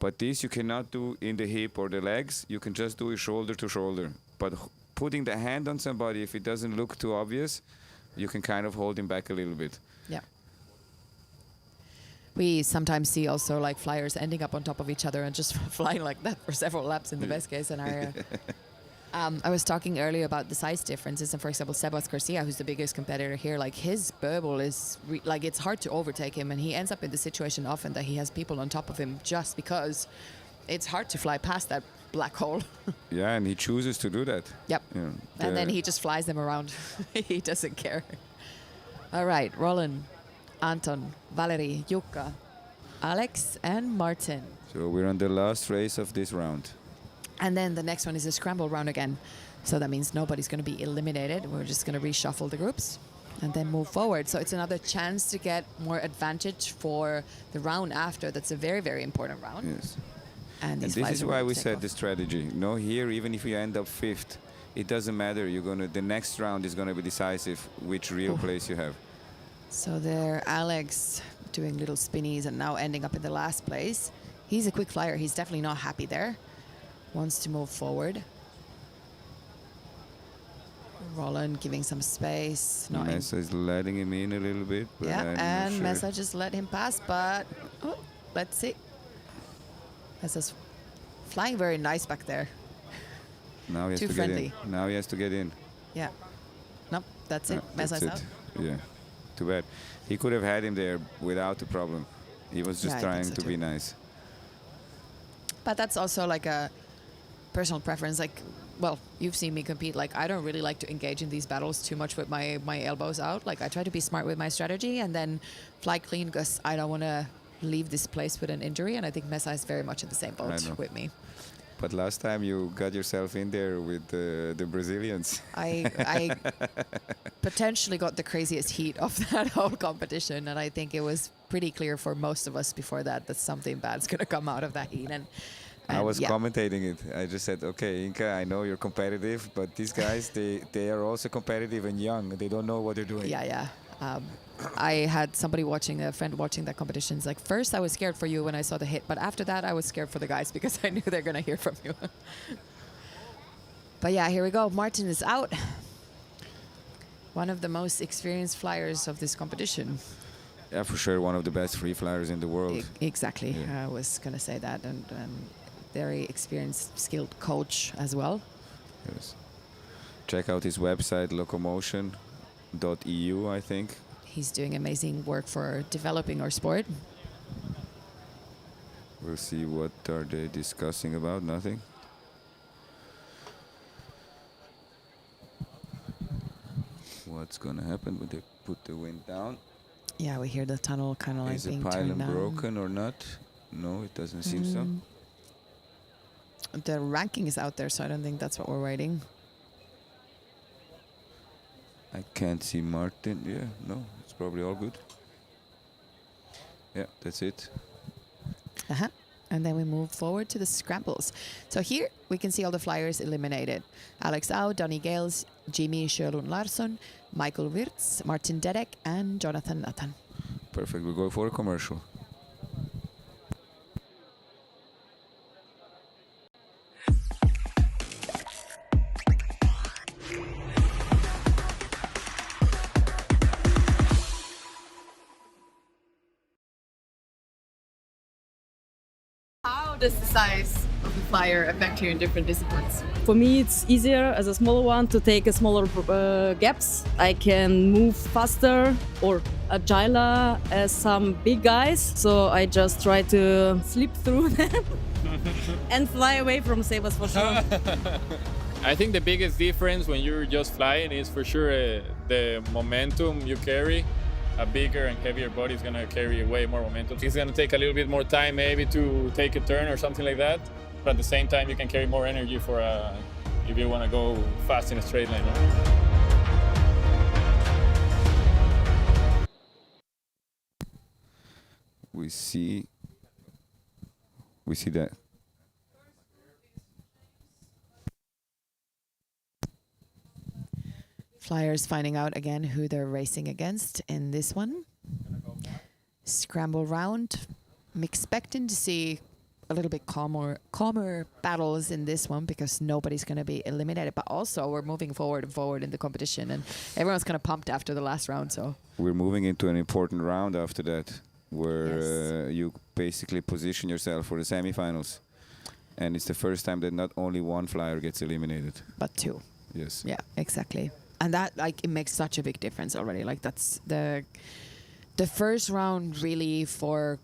But this you cannot do in the hip or the legs. You can just do it shoulder to shoulder. But putting the hand on somebody, if it doesn't look too obvious, you can kind of hold him back a little bit. Yeah. We sometimes see also like flyers ending up on top of each other and just flying like that for several laps in the best case scenario. I was talking earlier about the size differences, and for example, Sebas Garcia, who's the biggest competitor here, like his burble is like it's hard to overtake him, and he ends up in the situation often that he has people on top of him just because it's hard to fly past that black hole. Yeah, and he chooses to do that. Yep. You know, And then the- he just flies them around. He doesn't care. All right, Roland, Anton, Valerie, Jukka, Alex, and Martin. So we're on the last race of this round. And then the next one is a scramble round again. So that means nobody's going to be eliminated. We're just going to reshuffle the groups and then move forward. So it's another chance to get more advantage for the round after. That's a very, very important round. Yes. And And these this flies is are why ready we to take said off. the strategy. No, here, even if you end up 5th, it doesn't matter. The next round is gonna be decisive which real place you have. So there, Alex doing little spinnies and now ending up in the last place. He's a quick flyer. He's definitely not happy there. Wants to move forward. Roland giving some space. Not in- Mesa is letting him in a little bit. But yeah, I'm not and sure. Mesa just let him pass, but let's see. Mesa's flying very nice back there. Now he has too to friendly. get in. Now he has to get in. Yeah. Nope, that's it. That's Mesa's it. out. Yeah. Too bad. He could have had him there without a problem. He was Yeah, just I trying think so to be too. nice. But that's also like a personal preference. Like well, you've seen me compete. Like, I don't really like to engage in these battles too much with my elbows out. Like, I try to be smart with my strategy and then fly clean because I don't want to leave this place with an injury. And I think Mesa is very much in the same boat with me. But last time you got yourself in there with the Brazilians. I potentially got the craziest heat of that whole competition, and I think it was pretty clear for most of us before that something bad's going to come out of that heat. And I was yeah. commentating it. I just said, okay, Inka, I know you're competitive, but these guys, they are also competitive and young. They don't know what they're doing. Yeah. I had a friend watching that competition. It's like, first I was scared for you when I saw the hit, but after that I was scared for the guys because I knew they're going to hear from you. But yeah, here we go. Martin is out. One of the most experienced flyers of this competition. Yeah, for sure, one of the best free flyers in the world. Exactly. Yeah. I was going to say that. And very experienced, skilled coach as well. Yes. Check out his website, locomotion.eu, I think. He's doing amazing work for developing our sport. We'll see what are they discussing about. Nothing. What's gonna happen when they put the wind down? Yeah, we hear the tunnel kind of like Is the being pylon turned down. broken or not? No, it doesn't seem so. The ranking is out there, so I don't think that's what we're writing. I can't see Martin. Yeah, no, it's probably all good. Yeah, that's it. And then we move forward to the scrambles. So here we can see all the flyers eliminated. Alex Au, Donny Gales, Jimmy Sjölund Larsson, Michael Wirtz, Martin Dedek, and Jonathan Nathan. Perfect. We'll go for a commercial. How does the size of the flyer affect you in different disciplines? For me, it's easier as a smaller one to take a smaller gaps. I can move faster or agiler as some big guys. So I just try to slip through them and fly away from sabers for sure. I think the biggest difference when you're just flying is for sure the momentum you carry. A bigger and heavier body is going to carry way more momentum. It's going to take a little bit more time maybe to take a turn or something like that. But at the same time, you can carry more energy for if you want to go fast in a straight line. Right? We see that. Flyers finding out again who they're racing against in this one. Scramble round. I'm expecting to see a little bit calmer battles in this one because nobody's going to be eliminated. But also we're moving forward and forward in the competition and everyone's kind of pumped after the last round. So we're moving into an important round after that where you basically position yourself for the semifinals. And it's the first time that not only one flyer gets eliminated. But two. Yes. Yeah, exactly. And that, like, it makes such a big difference already. Like, that's the first round really for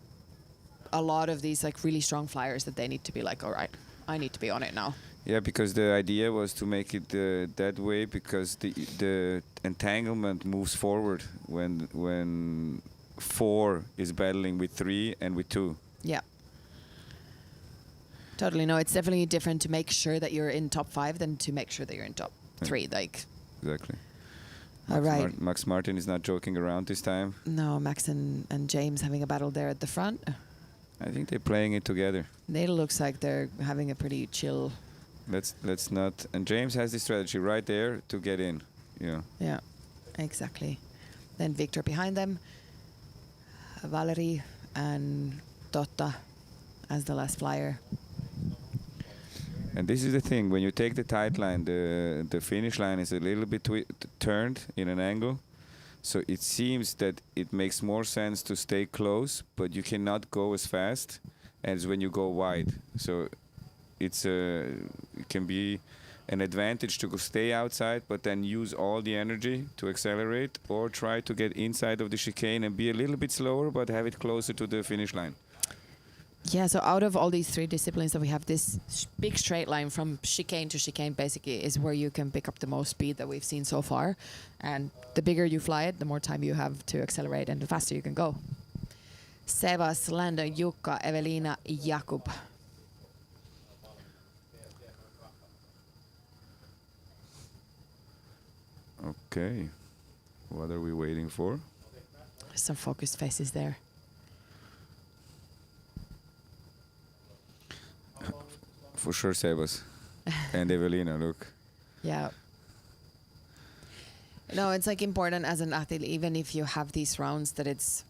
a lot of these, like, really strong flyers that they need to be like, all right, I need to be on it now. Yeah, because the idea was to make it that way because the entanglement moves forward when 4 is battling with 3 and with 2. Yeah. Totally. No, it's definitely different to make sure that you're in top 5 than to make sure that you're in top 3. Like. Exactly. All right. Max Martin is not joking around this time. No, Max and James having a battle there at the front. I think they're playing it together. It looks like they're having a pretty chill. Let's not. And James has this strategy right there to get in. Yeah. Yeah, exactly. Then Victor behind them, Valerie and Totta as the last flyer. And this is the thing, when you take the tight line, the finish line is a little bit turned in an angle. So it seems that it makes more sense to stay close, but you cannot go as fast as when you go wide. So it can be an advantage to go stay outside, but then use all the energy to accelerate, or try to get inside of the chicane and be a little bit slower, but have it closer to the finish line. Yeah, so out of all these three disciplines that we have, this big straight line from chicane to chicane basically is where you can pick up the most speed that we've seen so far. And the bigger you fly it, the more time you have to accelerate and the faster you can go. Sebas, Landon, Jukka, Evelina, Jakub. Okay. What are we waiting for? Some focused faces there. For sure, Sebas. And Evelina, look. Yeah. No, it's like important as an athlete, even if you have these rounds, that it's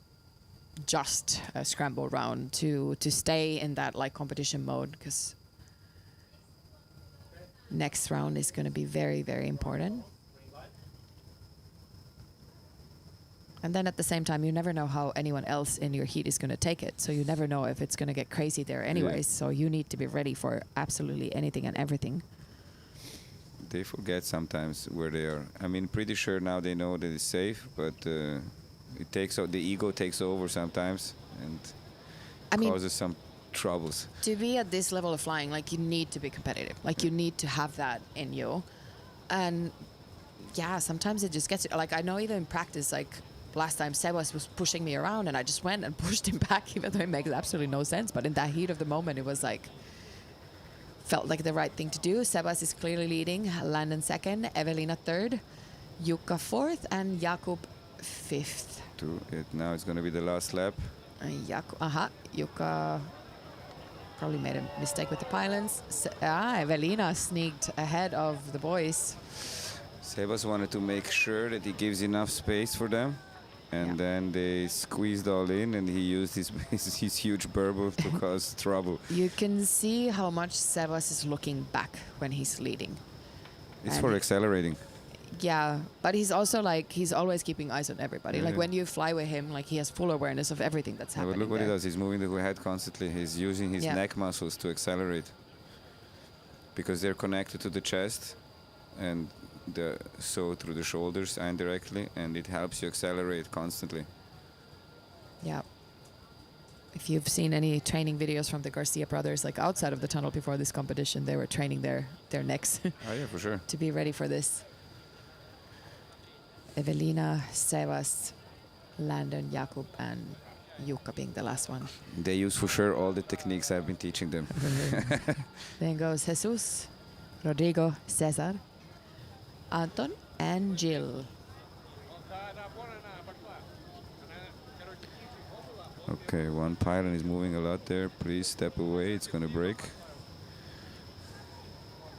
just a scramble round to stay in that like competition mode, because next round is going to be very, very important. And then at the same time, you never know how anyone else in your heat is going to take it. So you never know if it's going to get crazy there anyways. Yeah. So you need to be ready for absolutely anything and everything. They forget sometimes where they are. I mean, pretty sure now they know that it's safe, but it takes the ego takes over sometimes and causes some troubles. To be at this level of flying, like, you need to be competitive. Like, you need to have that in you. And yeah, sometimes it just gets, like, I know even in practice, like, last time Sebas was pushing me around and I just went and pushed him back, even though it makes absolutely no sense. But in that heat of the moment, it was like, felt like the right thing to do. Sebas is clearly leading, Landon second, Evelina third, Jukka fourth, and Jakub fifth. Now it's going to be the last lap. Jukka probably made a mistake with the pylons. Evelina sneaked ahead of the boys. Sebas wanted to make sure that he gives enough space for them. And then they squeezed all in, and he used his huge burble to cause trouble. You can see how much Sebas is looking back when he's leading. It's for accelerating. Yeah, but he's also like, he's always keeping eyes on everybody. Yeah. Like when you fly with him, like he has full awareness of everything that's happening. But look what there. he does. He's moving the head constantly. He's using his neck muscles to accelerate, because they're connected to the chest and so through the shoulders indirectly, and it helps you accelerate constantly. Yeah. If you've seen any training videos from the Garcia brothers, like outside of the tunnel before this competition, they were training their necks. Oh yeah, for sure. To be ready for this. Evelina, Sebas, Landon, Jakub, and Jukka being the last one. They use for sure all the techniques I've been teaching them. Then goes Jesus, Rodrigo, Cesar, Anton, and Jill. Okay, one pylon is moving a lot there. Please step away, it's going to break.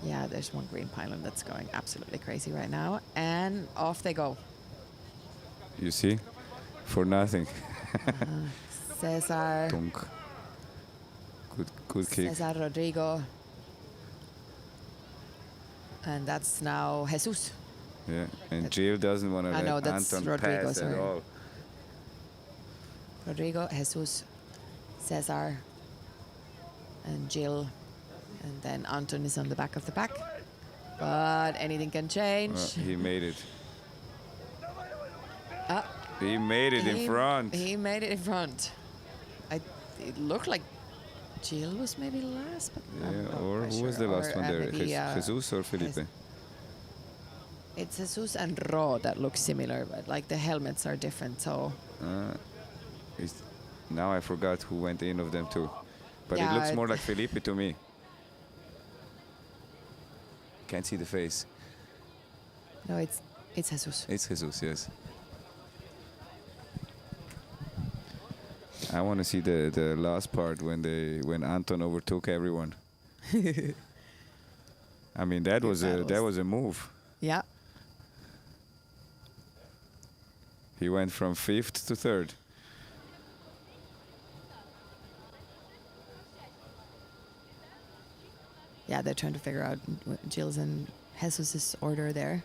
Yeah, there's one green pylon that's going absolutely crazy right now. And off they go. You see? For nothing. Cesar. Tunk. Good kick. Cesar, Rodrigo. And that's now Jesus. Yeah, and Jill doesn't want to let Anton Rodrigo, pass sorry. at all. Rodrigo, Jesus, Cesar, and Jill. And then Anton is on the back of the pack. But anything can change. He made it. He made it in front. He made it in front. It looked like Jill was maybe last. But or who was the last one there? Jesus or Felipe? It's Jesus and Ro that look similar, but like the helmets are different. So now I forgot who went in of them too. But it looks more like Felipe to me. Can't see the face. No, it's Jesus. It's Jesus, yes. I want to see the last part when Anton overtook everyone. I mean, that was a move. Yeah. He went from 5th to 3rd. Yeah, they're trying to figure out Jill's and Jesus' order there.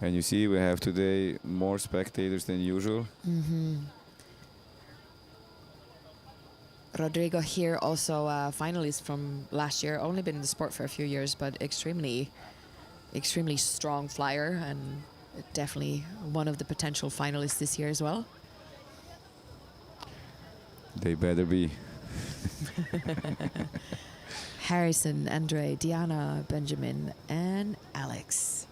And you see, we have today more spectators than usual. Mm-hmm. Rodrigo here, also a finalist from last year, only been in the sport for a few years, but extremely strong flyer, and definitely one of the potential finalists this year as well. They better be. Harrison, Andre, Diana, Benjamin, and Alex.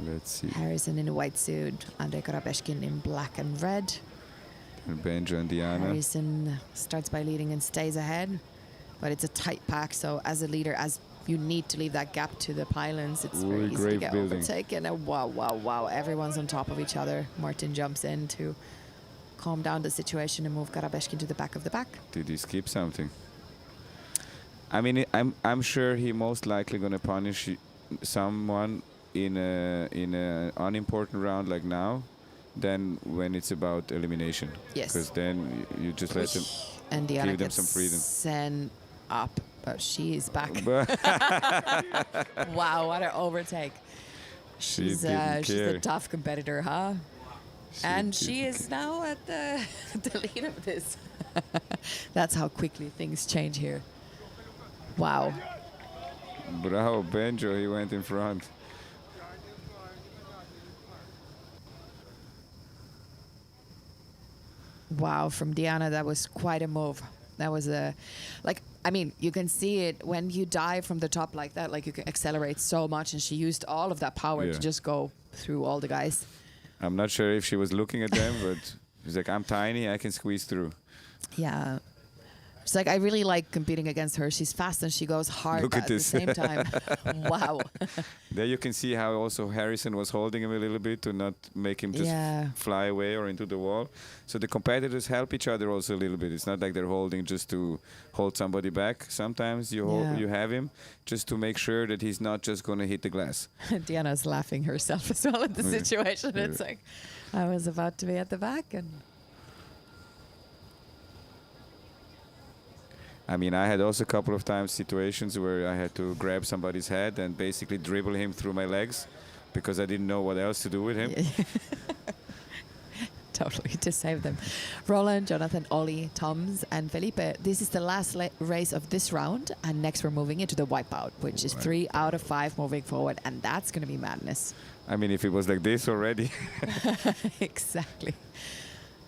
Let's see. Harrison in a white suit, Andre Karabeshkin in black and red. And Benjo and Diana. Harrison starts by leading and stays ahead, but it's a tight pack, so as a leader, as you need to leave that gap to the pylons, it's very easy to great get building. overtaken. And wow, everyone's on top of each other. Martin jumps in to calm down the situation and move Karabeshkin to the back of the pack. Did he skip something? I mean, I'm sure he most likely gonna punish someone in a unimportant round like now, than when it's about elimination. Yes. Because then you just let them And Diana give them gets some freedom. sent up, but she is back. But Wow, what an overtake. She's didn't a care. tough competitor, huh? And she didn't is now at the, the lead of this. That's how quickly things change here. Wow. Bravo, Benjo, he went in front. Wow, from Diana, that was quite a move. That was a, like, I mean, you can see it when you dive from the top like that, like you can accelerate so much, and she used all of that power Yeah. to just go through all the guys. I'm not sure if she was looking at them, but she's like, I'm tiny, I can squeeze through. Yeah. It's like, I really like competing against her. She's fast and she goes hard, Look but at at the this. same time, wow. There you can see how also Harrison was holding him a little bit to not make him just Yeah. fly away or into the wall. So the competitors help each other also a little bit. It's not like they're holding just to hold somebody back. Sometimes you Yeah. you have him just to make sure that he's not just going to hit the glass. Diana's laughing herself as well at the Yeah. situation. Yeah. It's like, I was about to be at the back and... I mean, I had also a couple of times situations where I had to grab somebody's head and basically dribble him through my legs because I didn't know what else to do with him. Totally, to save them. Roland, Jonathan, Ollie, Toms, and Felipe. This is the last race of this round, and next we're moving into the wipeout, which is 3 out of 5 moving forward, and that's going to be madness. I mean, if it was like this already. Exactly.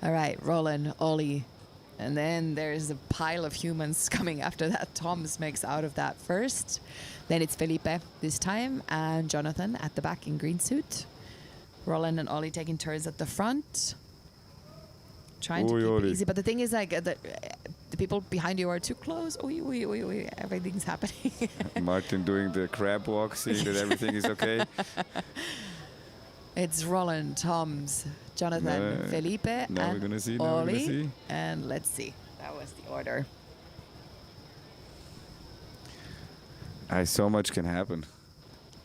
All right, Roland, Ollie, and then there's a pile of humans coming after that. Toms makes out of that first. Then it's Felipe this time, and Jonathan at the back in green suit. Roland and Ollie taking turns at the front. Trying to Oi, keep it Ollie. easy, but the thing is, like, the people behind you are too close. Oi, everything's happening. Martin doing the crab walk, seeing that everything is okay. It's Roland, Toms, Jonathan, No, Felipe, now and we're gonna see, now we're gonna Ollie. see. And let's see. That was the order. So much can happen.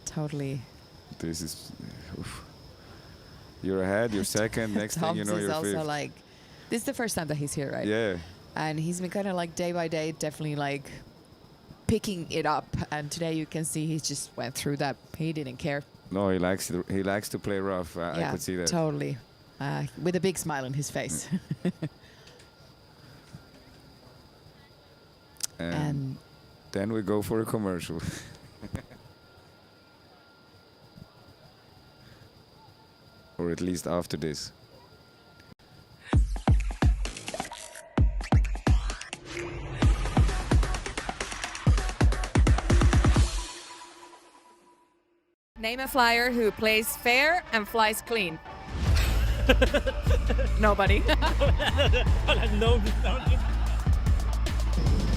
Totally. This is... oof. You're ahead, you're second, next thing Toms you know, is you're also fifth. like, this is the first time that he's here, right? Yeah. And he's been kind of like day by day, definitely like picking it up. And today you can see he just went through that. He didn't care. No, he likes to play rough. I could see that. Totally. With a big smile on his face. And then we go for a commercial. Or at least after this. name a flyer who plays fair and flies clean. Nobody.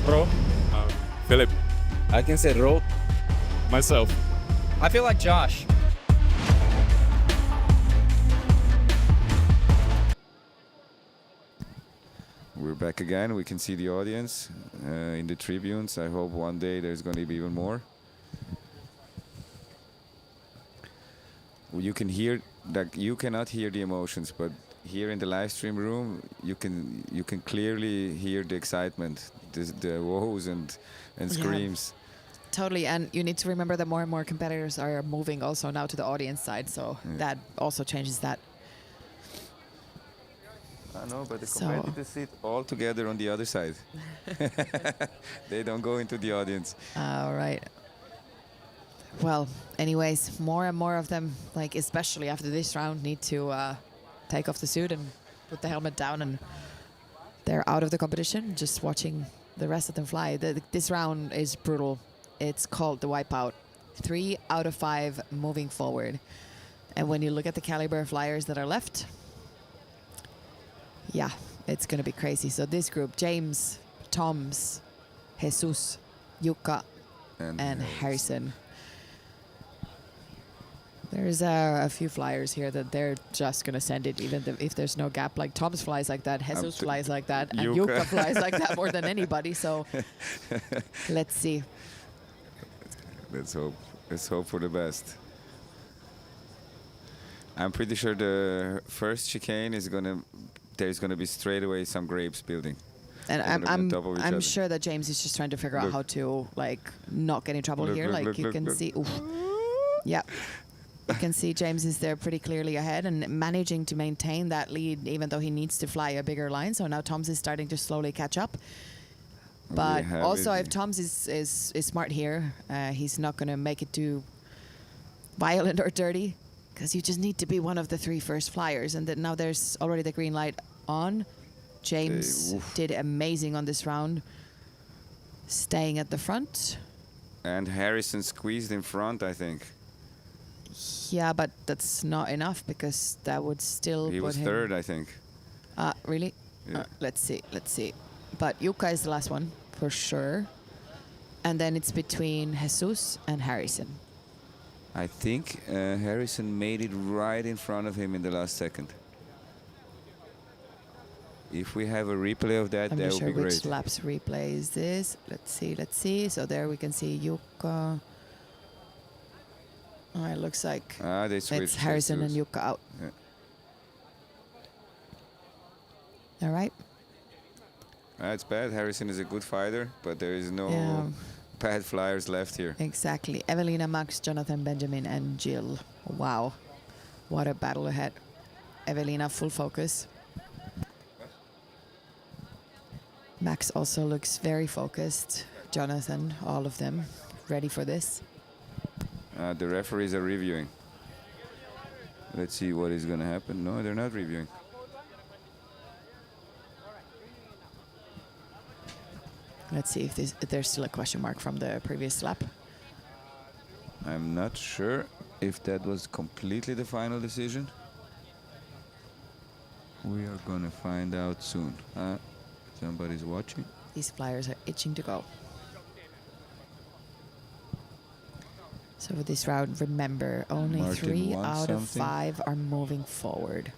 Ro. Philip. I can say Ro. Myself. I feel like Josh. We're back again. We can see the audience in the tribunes. I hope one day there's going to be even more. Well, you can hear that. You cannot hear the emotions, but here in the live stream room, you can clearly hear the excitement, the woes and screams. Totally, and you need to remember that more and more competitors are moving also now to the audience side, so that also changes that. I know, but the So- competitors sit all together on the other side. They don't go into the audience. All right. Well, anyways, more and more of them, like especially after this round, need to take off the suit and put the helmet down, and they're out of the competition, just watching the rest of them fly. This round is brutal. It's called the wipeout. 3 out of 5 moving forward. And when you look at the caliber of flyers that are left, yeah, it's going to be crazy. So this group, James, Toms, Jesus, Yuka, and Harrison. There's a few flyers here that they're just going to send it, even if there's no gap. Like Toms flies like that, Jesus flies like that, and Yuka flies like that more than anybody. So let's see. Let's hope. Let's hope for the best. I'm pretty sure the first chicane is there's gonna be straight away some grapes building. And I'm sure that James is just trying to figure out how to like not get in trouble here. Like you can see, oof. Yeah, you can see James is there pretty clearly ahead and managing to maintain that lead, even though he needs to fly a bigger line. So now Toms is starting to slowly catch up. But also, if Toms is smart here, he's not going to make it too violent or dirty, because you just need to be one of the 3 first flyers. And now there's already the green light on. James did amazing on this round, staying at the front. And Harrison squeezed in front, I think. Yeah, but that's not enough, because that would still He was third, I think. Really? Yeah. Let's see. But Yuka is the last one, for sure. And then it's between Jesus and Harrison. I think Harrison made it right in front of him in the last second. If we have a replay of that, that would be great. I'm not sure which laps replay is this. Let's see. So there we can see Yuka. Oh, it looks like they switched. it's Harrison and Yuka out. Yeah. All right. It's bad. Harrison is a good fighter, but there is no bad flyers left here. Exactly. Evelina, Max, Jonathan, Benjamin, and Jill. Wow. What a battle ahead. Evelina, full focus. Max also looks very focused. Jonathan, all of them ready for this. The referees are reviewing. Let's see what is going to happen. No, they're not reviewing. Let's see if there's still a question mark from the previous lap. I'm not sure if that was completely the final decision. We are going to find out soon. Somebody's watching. These flyers are itching to go. So for this round, remember, only Martin 3 wants out of something. 5 are moving forward.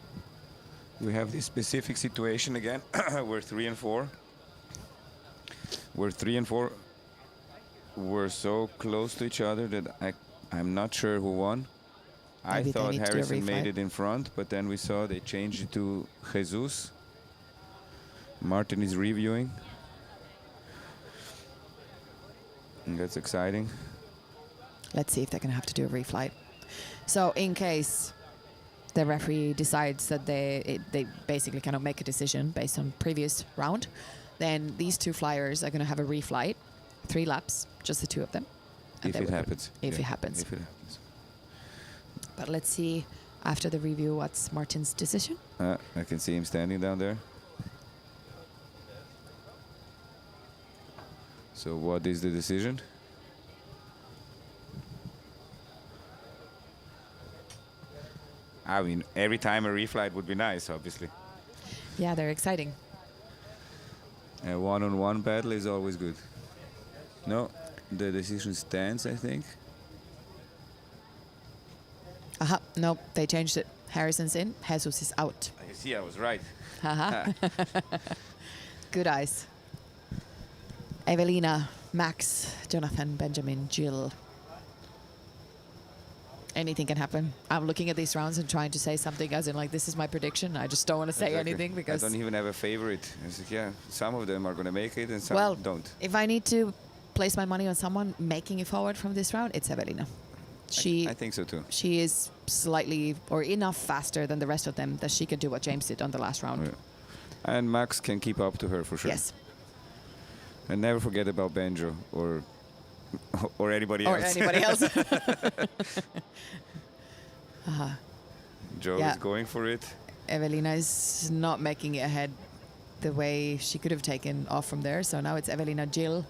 We have this specific situation again. We're 3 and 4. We're 3 and 4. We're so close to each other that I'm not sure who won. Maybe I thought need to do a Harrison made reflight. it in front, but then we saw they changed it to Jesus. Martin is reviewing. And that's exciting. Let's see if they're going to have to do a reflight. So in case the referee decides that they basically cannot make a decision based on previous round, then these 2 flyers are going to have a reflight, 3 laps, just the 2 of them. If it happens. If it happens. If it happens. But let's see after the review what's Martin's decision. I can see him standing down there. So what is the decision? I mean, every time a reflight would be nice, obviously. Yeah, they're exciting. A one-on-one battle is always good. No, the decision stands, I think. Aha, nope, they changed it. Harrison's in, Jesus is out. You see, I was right. Haha. Good eyes. Evelina, Max, Jonathan, Benjamin, Jill. Anything can happen. I'm looking at these rounds and trying to say something as in like, this is my prediction. I just don't want to say Exactly. anything because... I don't even have a favorite. It's like, yeah, some of them are going to make it and some don't. If I need to place my money on someone making it forward from this round, it's Evelina. I think so too. She is slightly or enough faster than the rest of them that she can do what James did on the last round. Yeah. And Max can keep up to her for sure. Yes. And never forget about Benjo or anybody else. Or anybody else. Joe is going for it. Evelina is not making it ahead the way she could have taken off from there. So now it's Evelina, Jill.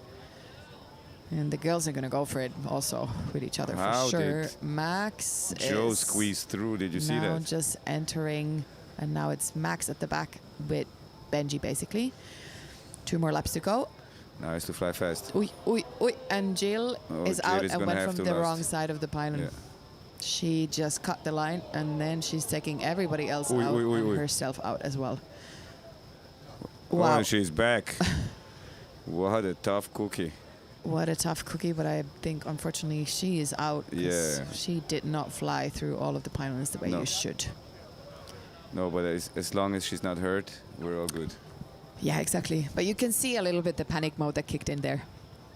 And the girls are going to go for it also with each other How for sure. did Max Joe is squeezed through. Did you see now that? just entering. And now it's Max at the back with Benji, basically. 2 more laps to go. Nice to fly fast. Oi, oi, oi. And Jill Oh, is Jill out is and gonna went have from to the last. wrong side of the pylon. Yeah. She just cut the line, and then she's taking everybody else Oi, out oi, oi, and oi. herself out as well. Oh, Wow. and she's back. What a tough cookie. What a tough cookie, but I think, unfortunately, she is out. 'cause Yeah. She did not fly through all of the pylons the way No. you should. No, but as long as she's not hurt, we're all good. Yeah, exactly. But you can see a little bit the panic mode that kicked in there.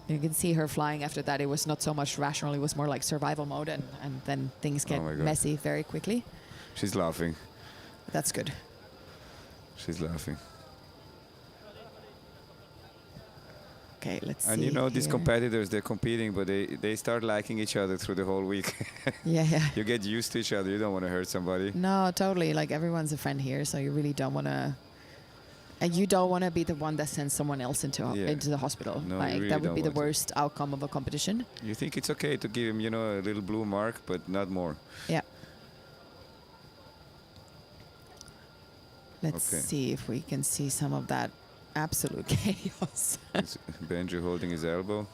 You can see her flying after that. It was not so much rational. It was more like survival mode, and then things get my God. messy very quickly. She's laughing. That's good. She's laughing. Okay, let's see. And you know, these here. competitors, they're competing, but they start liking each other through the whole week. Yeah, yeah. You get used to each other. You don't want to hurt somebody. No, totally. Like, everyone's a friend here, so you really don't want to. And you don't want to be the one that sends someone else into Yeah. into the hospital. No, you Like, really that would don't be the want to. worst outcome of a competition. You think it's okay to give him, you know, a little blue mark, but not more. Yeah. Let's Okay. see if we can see some of that absolute chaos. It's Benji holding his elbow.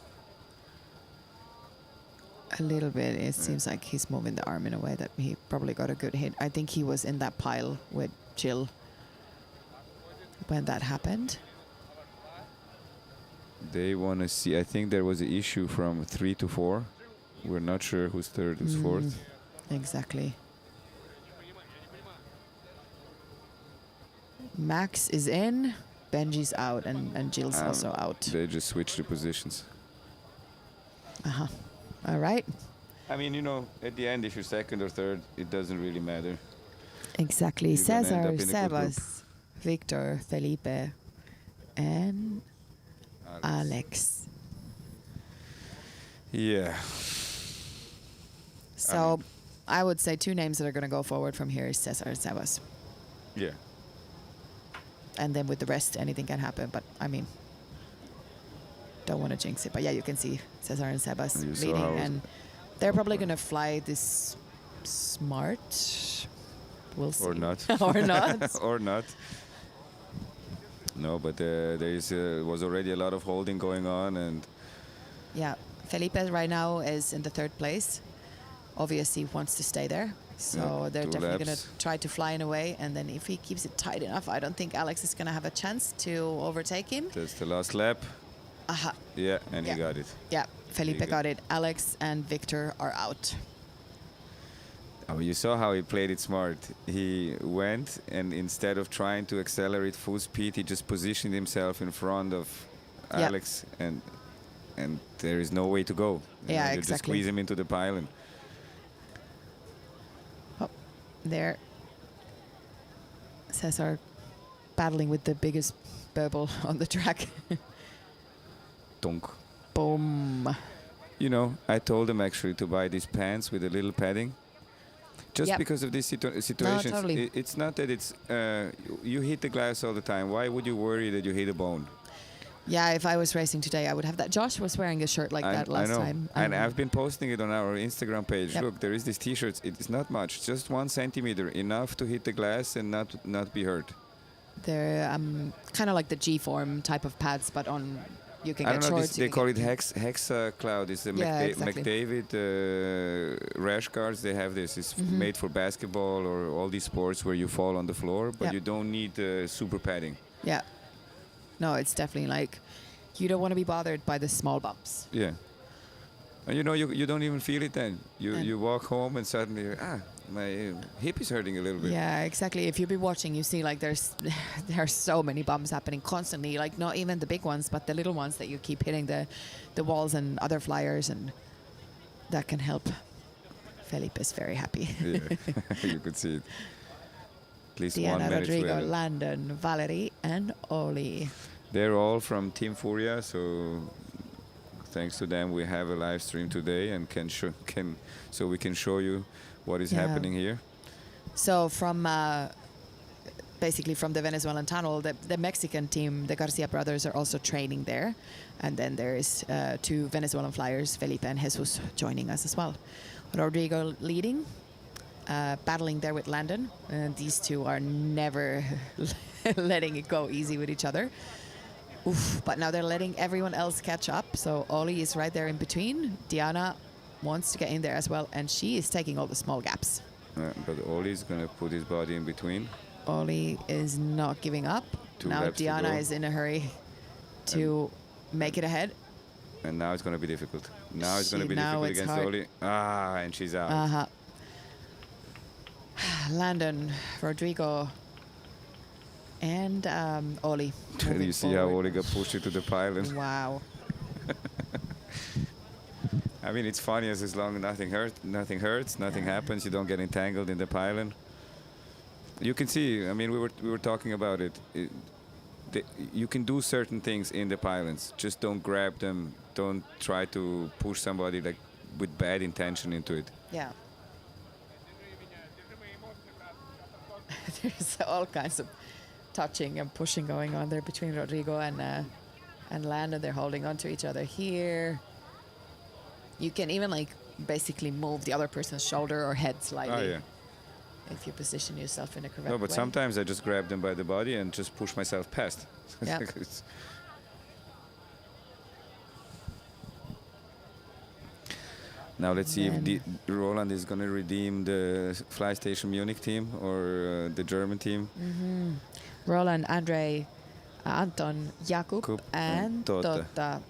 A little bit. It seems like he's moving the arm in a way that he probably got a good hit. I think he was in that pile with Jill when that happened. They want to see. I think there was an issue from 3 to 4. We're not sure who's third, who's fourth. Exactly. Max is in, Benji's out, and Jill's also out. They just switched the positions. Uh-huh. All right. I mean, you know, at the end, if you're second or third, it doesn't really matter. Exactly. You're gonna end Cesar, up in a good Sebas, Victor, Felipe, and Alex. Yeah. So I would say 2 names that are going to go forward from here is Cesar and Sebas. Yeah. And then with the rest, anything can happen. But, I mean, don't want to jinx it. But, yeah, you can see Cesar and Sebas And you saw leading. how- And they're probably going to fly this smart. We'll see. Or not. Or not. Or not. No, but there was already a lot of holding going on, and Yeah. Felipe right now is in the 3rd place. Obviously wants to stay there. So Yeah, they're 2 definitely going laps. to try to fly in a way. And then if he keeps it tight enough, I don't think Alex is going to have a chance to overtake him. that's the last lap. Aha. Yeah, and Yeah. he got it. Yeah. Felipe Big- got it. Alex and Victor are out. Oh, you saw how he played it smart. He went, and instead of trying to accelerate full speed, he just positioned himself in front of Yeah. Alex, and there is no way to go. Yeah, You just exactly. squeeze him into the pylon. Oh, there. Cesar battling with the biggest burble on the track. Donk. Boom. You know, I told him actually to buy these pants with a little padding. Just Yep. because of these situations. totally. It's not that it's you hit the glass all the time. Why would you worry that you hit a bone? Yeah, if I was racing today, I would have that. Josh was wearing a shirt like that last I know. time. And I've been posting it on our Instagram page. Yep. Look, there is this T-shirt. It's not much, just 1 centimeter, enough to hit the glass and not be hurt. They're kind of like the G-form type of pads, but on you can I get don't know. shorts. They you call can it get- Hexa Cloud. It's the Yeah, exactly. McDavid rash guards. They have this. It's made for basketball or all these sports where you fall on the floor, but Yeah. you don't need super padding. Yeah. No, it's definitely like you don't want to be bothered by the small bumps. Yeah. And you know, you don't even feel it then. And- You walk home and suddenly, my hip is hurting a little bit. Yeah, exactly. If you've been watching, you see like there are so many bumps happening constantly. Like not even the big ones, but the little ones that you keep hitting the walls and other flyers, and that can help. Felipe is very happy. Yeah. You could see it. At least 1 Diana, minute Rodrigo, later. Landon, Valerie, and Oli. They're all from Team Furia, so thanks to them we have a live stream today and so we can show you what is Yeah. happening here. So from basically from the Venezuelan tunnel. The Mexican team, the Garcia brothers, are also training there. And then there's 2 Venezuelan flyers, Felipe and Jesus, joining us as well. Rodrigo leading, battling there with Landon. These two are never letting it go easy with each other. Oof, but now they're letting everyone else catch up. So Oli is right there in between. Diana wants to get in there as well, and she is taking all the small gaps. But Oli's going to put his body in between. Oli is not giving up. 2 Now laps to Diana go. is in a hurry to make it ahead. And now it's going to be difficult. Now it's going to be Now difficult it's against hard. Oli. And she's out. Uh-huh. Landon, Rodrigo, and Oli. You moving see how forward. Oli got pushed into the pylon. Wow. I mean, it's funny as long as nothing hurts, nothing happens. You don't get entangled in the pylon. You can see. I mean, we were talking about it. You can do certain things in the pylons. Just don't grab them. Don't try to push somebody like with bad intention into it. Yeah. There's all kinds of touching and pushing going on there between Rodrigo and Landon. They're holding on to each other here. You can even like basically move the other person's shoulder or head slightly. Oh yeah. If you position yourself in a correct No, but way. sometimes I just grab them by the body and just push myself past. Yeah. It's- Now let's see if Roland is going to redeem the Fly Station Munich team or the German team. Roland, Andre, Anton, Jakub, Jakub and and Tota. Tota.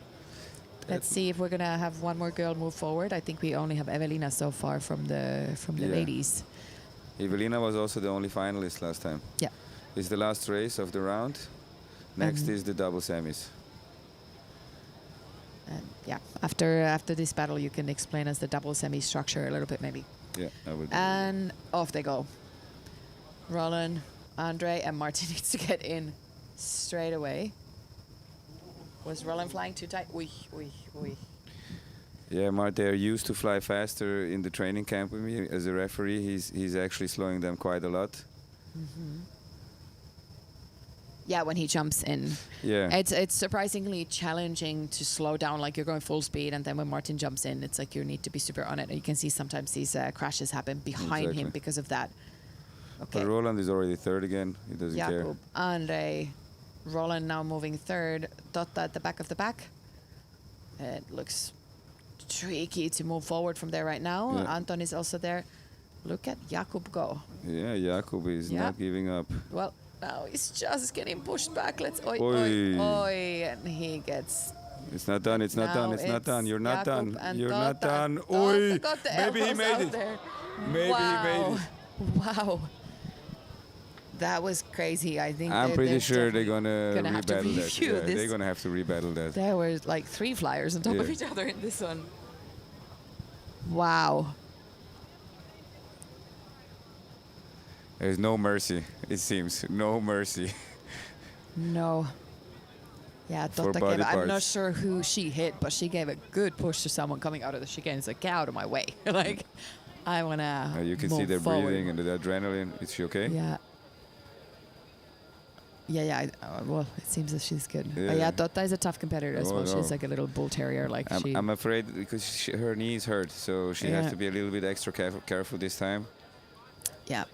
Let's see if we're gonna have one more girl move forward. I think we only have Evelina so far from the Yeah. ladies. Evelina was also the only finalist last time. Yeah. It's the last race of the round. Next Mhm. is the double semis. And yeah, after this battle, you can explain us the double semi structure a little bit, maybe. Yeah, I would. And off they go. Roland, Andre, and Martin needs to get in straight away. Was Roland flying too tight? Oi, oi, oi. Yeah, Mart, they're used to fly faster in the training camp with me. As a referee, he's actually slowing them quite a lot. Yeah, when he jumps in. Yeah. It's surprisingly challenging to slow down, like you're going full speed, and then when Martin jumps in, it's like you need to be super on it. And you can see sometimes these crashes happen behind him Exactly. because of that. Okay. But Roland is already third again. He doesn't care. Jakub, Andre, Roland now moving third. Tota at the back of the pack. It looks tricky to move forward from there right now. Yeah. Anton is also there. Look at Jakub go. Yeah, Jakub is Yeah. not giving up. Well, now he's just getting pushed back. Let's oi, Oi. oi, oi. And he gets... It's not done. It's not Now done. It's not done. You're not Jakub done. and You're not Tota. done. Tota Oi! got the Maybe he elbows made out it. there. Maybe he made it. Wow. That was crazy. I think I'm pretty they're sure they're definitely gonna have to rebattle that. review Yeah, this. they're gonna have to rebattle that. There were like 3 flyers on top of Yeah. each other in this one. Wow. There's no mercy. It seems no mercy. No. Yeah, For Tota body gave, I'm not parts. sure who she hit, but she gave a good push to someone coming out of the chicane. It's like, get out of my way. Like, I want to You can see their breathing and the adrenaline. Is she okay? Yeah. Yeah. Well, it seems that she's good. But Yeah. yeah, Tota is a tough competitor as Oh, well. no. She's like a little bull terrier. Like she. I'm afraid because her knees hurt, so she has Yeah. to be a little bit extra careful this time. Yeah.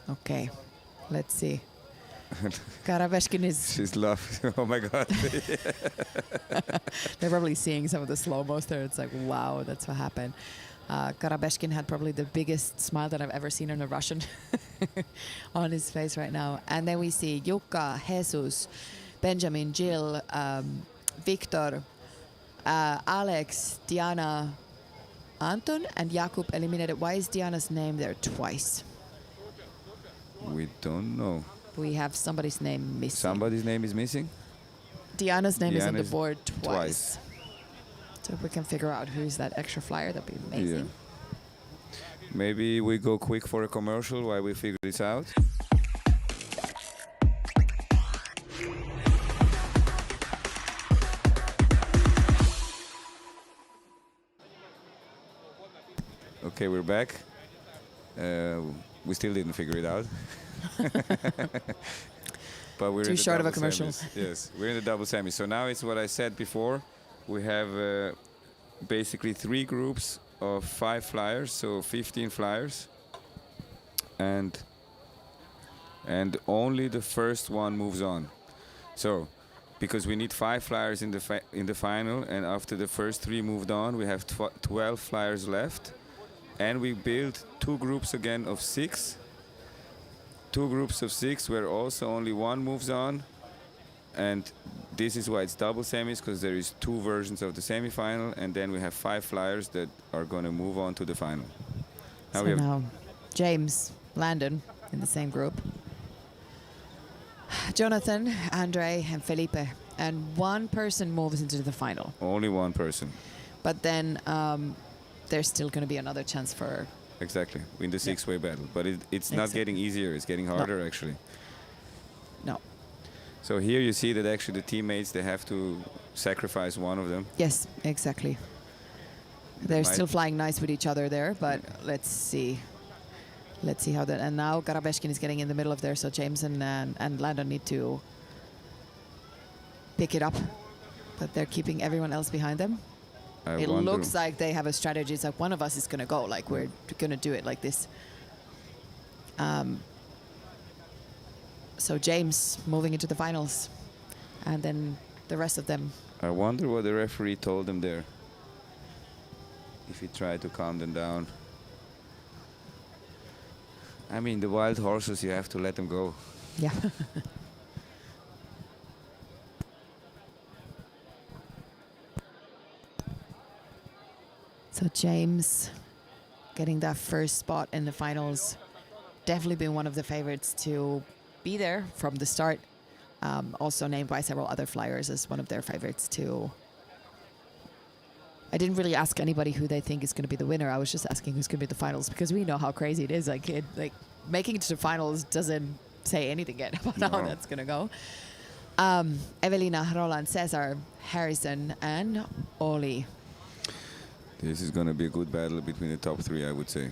Okay, let's see. Karabeshkin is. She's laughing. Oh my God. They're probably seeing some of the slow-mos there. It's like, wow, that's what happened. Karabeshkin had probably the biggest smile that I've ever seen on a Russian on his face right now. And then we see Jukka, Jesus, Benjamin, Jill, Victor, Alex, Diana, Anton, and Jakub eliminated. Why is Diana's name there twice? We don't know. We have somebody's name missing. Somebody's name is missing? Diana's name is on the Diana's board twice. twice. So if we can figure out who's that extra flyer, that'd be amazing. Maybe we go quick for a commercial while we figure this out. Okay, we're back. We still didn't figure it out. But we're Too in the short of a double commercial. semis. Yes, we're in the double semis. So now it's what I said before. We have basically 3 groups of 5 flyers, so 15 flyers, and only the first one moves on. So, because we need 5 flyers in the final, and after the first 3 moved on, we have 12 flyers left, and we build 2 groups again of 6. 2 groups of 6 where also only one moves on, and this is why it's double semis, because there is 2 versions of the semifinal, and then we have 5 flyers that are going to move on to the final. Now we So have now James, Landon in the same group. Jonathan, Andre, and Felipe. And one person moves into the final. only one person. But then there's still going to be another chance for... Exactly, in the 6-way battle. But it's not Exactly. getting easier, it's getting harder actually. No. So here you see that actually the teammates, they have to sacrifice one of them. Yes, exactly. They're Might- still flying nice with each other there, but let's see. Let's see how that... And now Garabeshkin is getting in the middle of there, so James and Landon need to pick it up. But they're keeping everyone else behind them. It wonder- looks like they have a strategy. It's like one of us is going to go, like we're going to do it like this. So James moving into the finals. And then the rest of them. I wonder what the referee told them there. If he tried to calm them down. I mean, the wild horses, you have to let them go. Yeah. So James getting that first spot in the finals. Definitely been one of the favorites to be there from the start. Also named by several other flyers as one of their favorites too. I didn't really ask anybody who they think is going to be the winner. I was just asking who's going to be the finals because we know how crazy it is. Like making it to the finals doesn't say anything yet about how No. that's going to go. Evelina, Roland, Cesar, Harrison, and Oli. This is going to be a good battle between the top 3, I would say.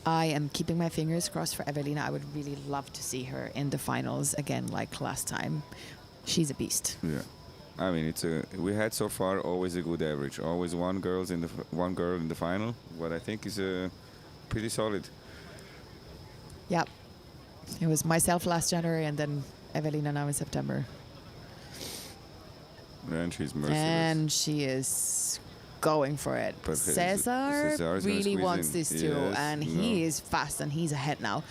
I am keeping my fingers crossed for Evelina. I would really love to see her in the finals again, like last time. She's a beast. Yeah. I mean, we had so far always a good average. Always one girl in the final, what I think is pretty solid. Yep. It was myself last January and then Evelina now in September. And she's merciless. And she is going for it. But Cesar Cesar's gonna really squeeze wants in. this too, Yes, and he is fast and he's ahead now.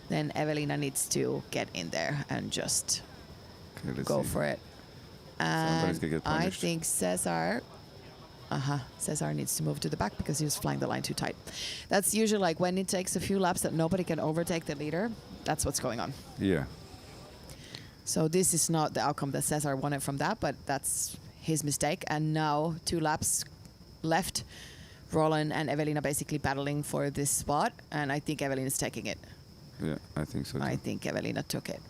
Then Evelina needs to get in there and just Okay, let's go see. for it. Somebody's And gonna get I punished. think Cesar needs to move to the back because he was flying the line too tight. That's usually like when it takes a few laps that nobody can overtake the leader. That's what's going on. Yeah. So this is not the outcome that Cesar wanted from that, but that's his mistake. And now 2 laps left. Roland and Evelina basically battling for this spot, and I think Evelina's taking it. Yeah, I think so too. I think Evelina took it.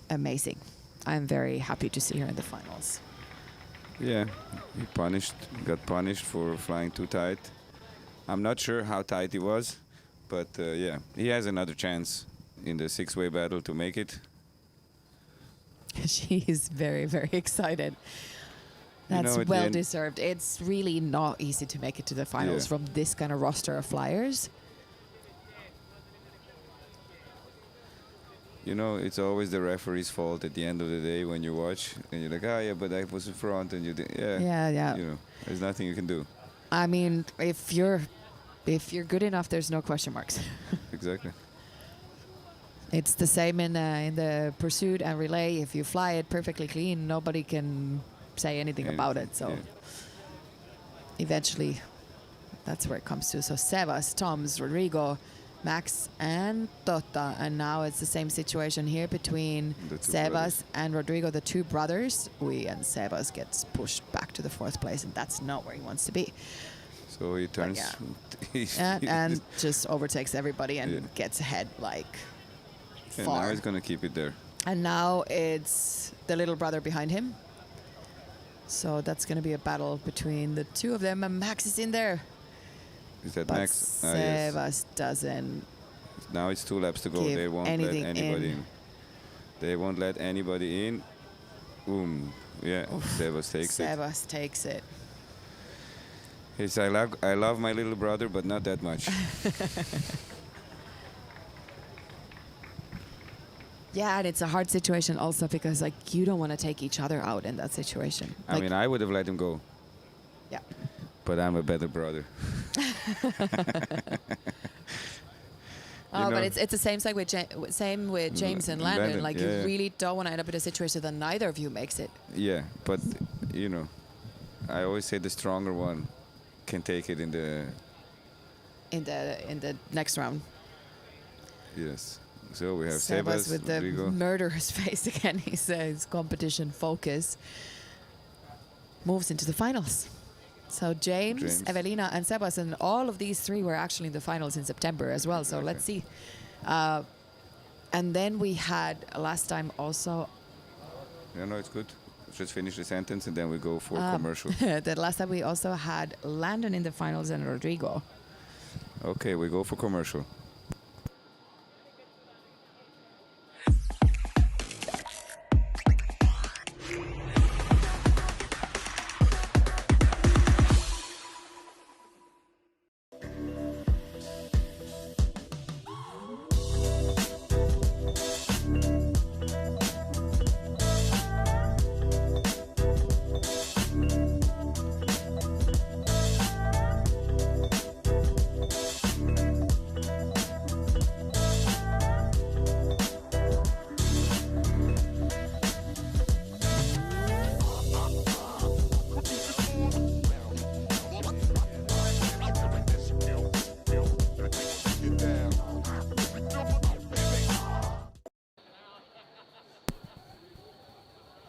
Amazing. I'm very happy to see her in the finals. Yeah, he got punished for flying too tight. I'm not sure how tight he was, but yeah, he has another chance in the 6-way battle to make it. She is very, very excited. You That's know, at the well end- deserved. It's really not easy to make it to the finals Yeah. from this kind of roster of flyers. You know, it's always the referee's fault at the end of the day when you watch and you're like, yeah, but I was in front and you did. Yeah. You know, there's nothing you can do. I mean, if you're good enough, there's no question marks. Exactly. It's the same in the pursuit and relay. If you fly it perfectly clean, nobody can say anything about it. So Yeah. eventually, that's where it comes to. So Sebas, Toms, Rodrigo, Max, and Tota. And now it's the same situation here between The two Sebas brothers. and Rodrigo, the 2 brothers. And Sebas gets pushed back to the 4th place, and that's not where he wants to be. So he turns. Yeah. and just overtakes everybody and Yeah. gets ahead like and far. now he's going to keep it there. And now it's the little brother behind him. So that's going to be a battle between the 2 of them. And Max is in there. Is that But max? Yes. Sebas doesn't Now it's 2 laps to go. give They won't let anything anybody in. in. They won't let anybody in. Boom. Yeah, Sebas takes it. Sebas takes it. It's, I love my little brother, but not that much. Yeah, and it's a hard situation also because like you don't want to take each other out in that situation. I Like, mean, I would have let him go, yeah. but I'm a better brother. Oh, know? but it's the same like with same with James and Landon. Landon, Like yeah, you yeah. really don't want to end up in a situation that neither of you makes it. Yeah, but you know, I always say the stronger one can take it in the In the next round. yes. So we have Sebas Sebas, with the Rodrigo. murderous face again. He says competition focus moves into the finals. So James, Evelina, and Sebas, and all of these three were actually in the finals in September as well. So let's see. And then we had last time also. Yeah, no, it's good. Just finish the sentence and then we go for commercial. That last time we also had Landon in the finals and Rodrigo. Okay, we go for commercial.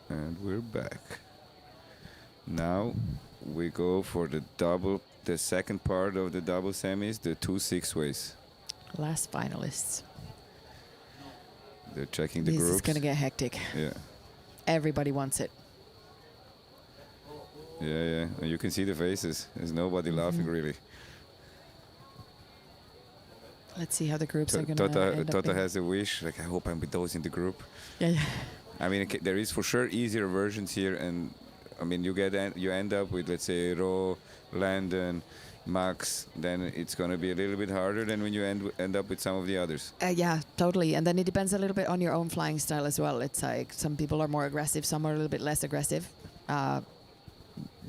And we're back. Now we go for the second part of the double semis, the 2 6-ways. Last finalists. They're checking the This groups. is going to get hectic. Yeah, Everybody wants it. yeah. And you can see the faces. There's nobody laughing really. Let's see how the groups are going to end up. Tota in. has a wish, like I hope I'm with those in the group. Yeah. I mean, there is for sure easier versions here, and I mean, you end up with, let's say, Ro, Landon, Max. Then it's going to be a little bit harder than when you end up with some of the others. Yeah, totally. And then it depends a little bit on your own flying style as well. It's like some people are more aggressive, some are a little bit less aggressive.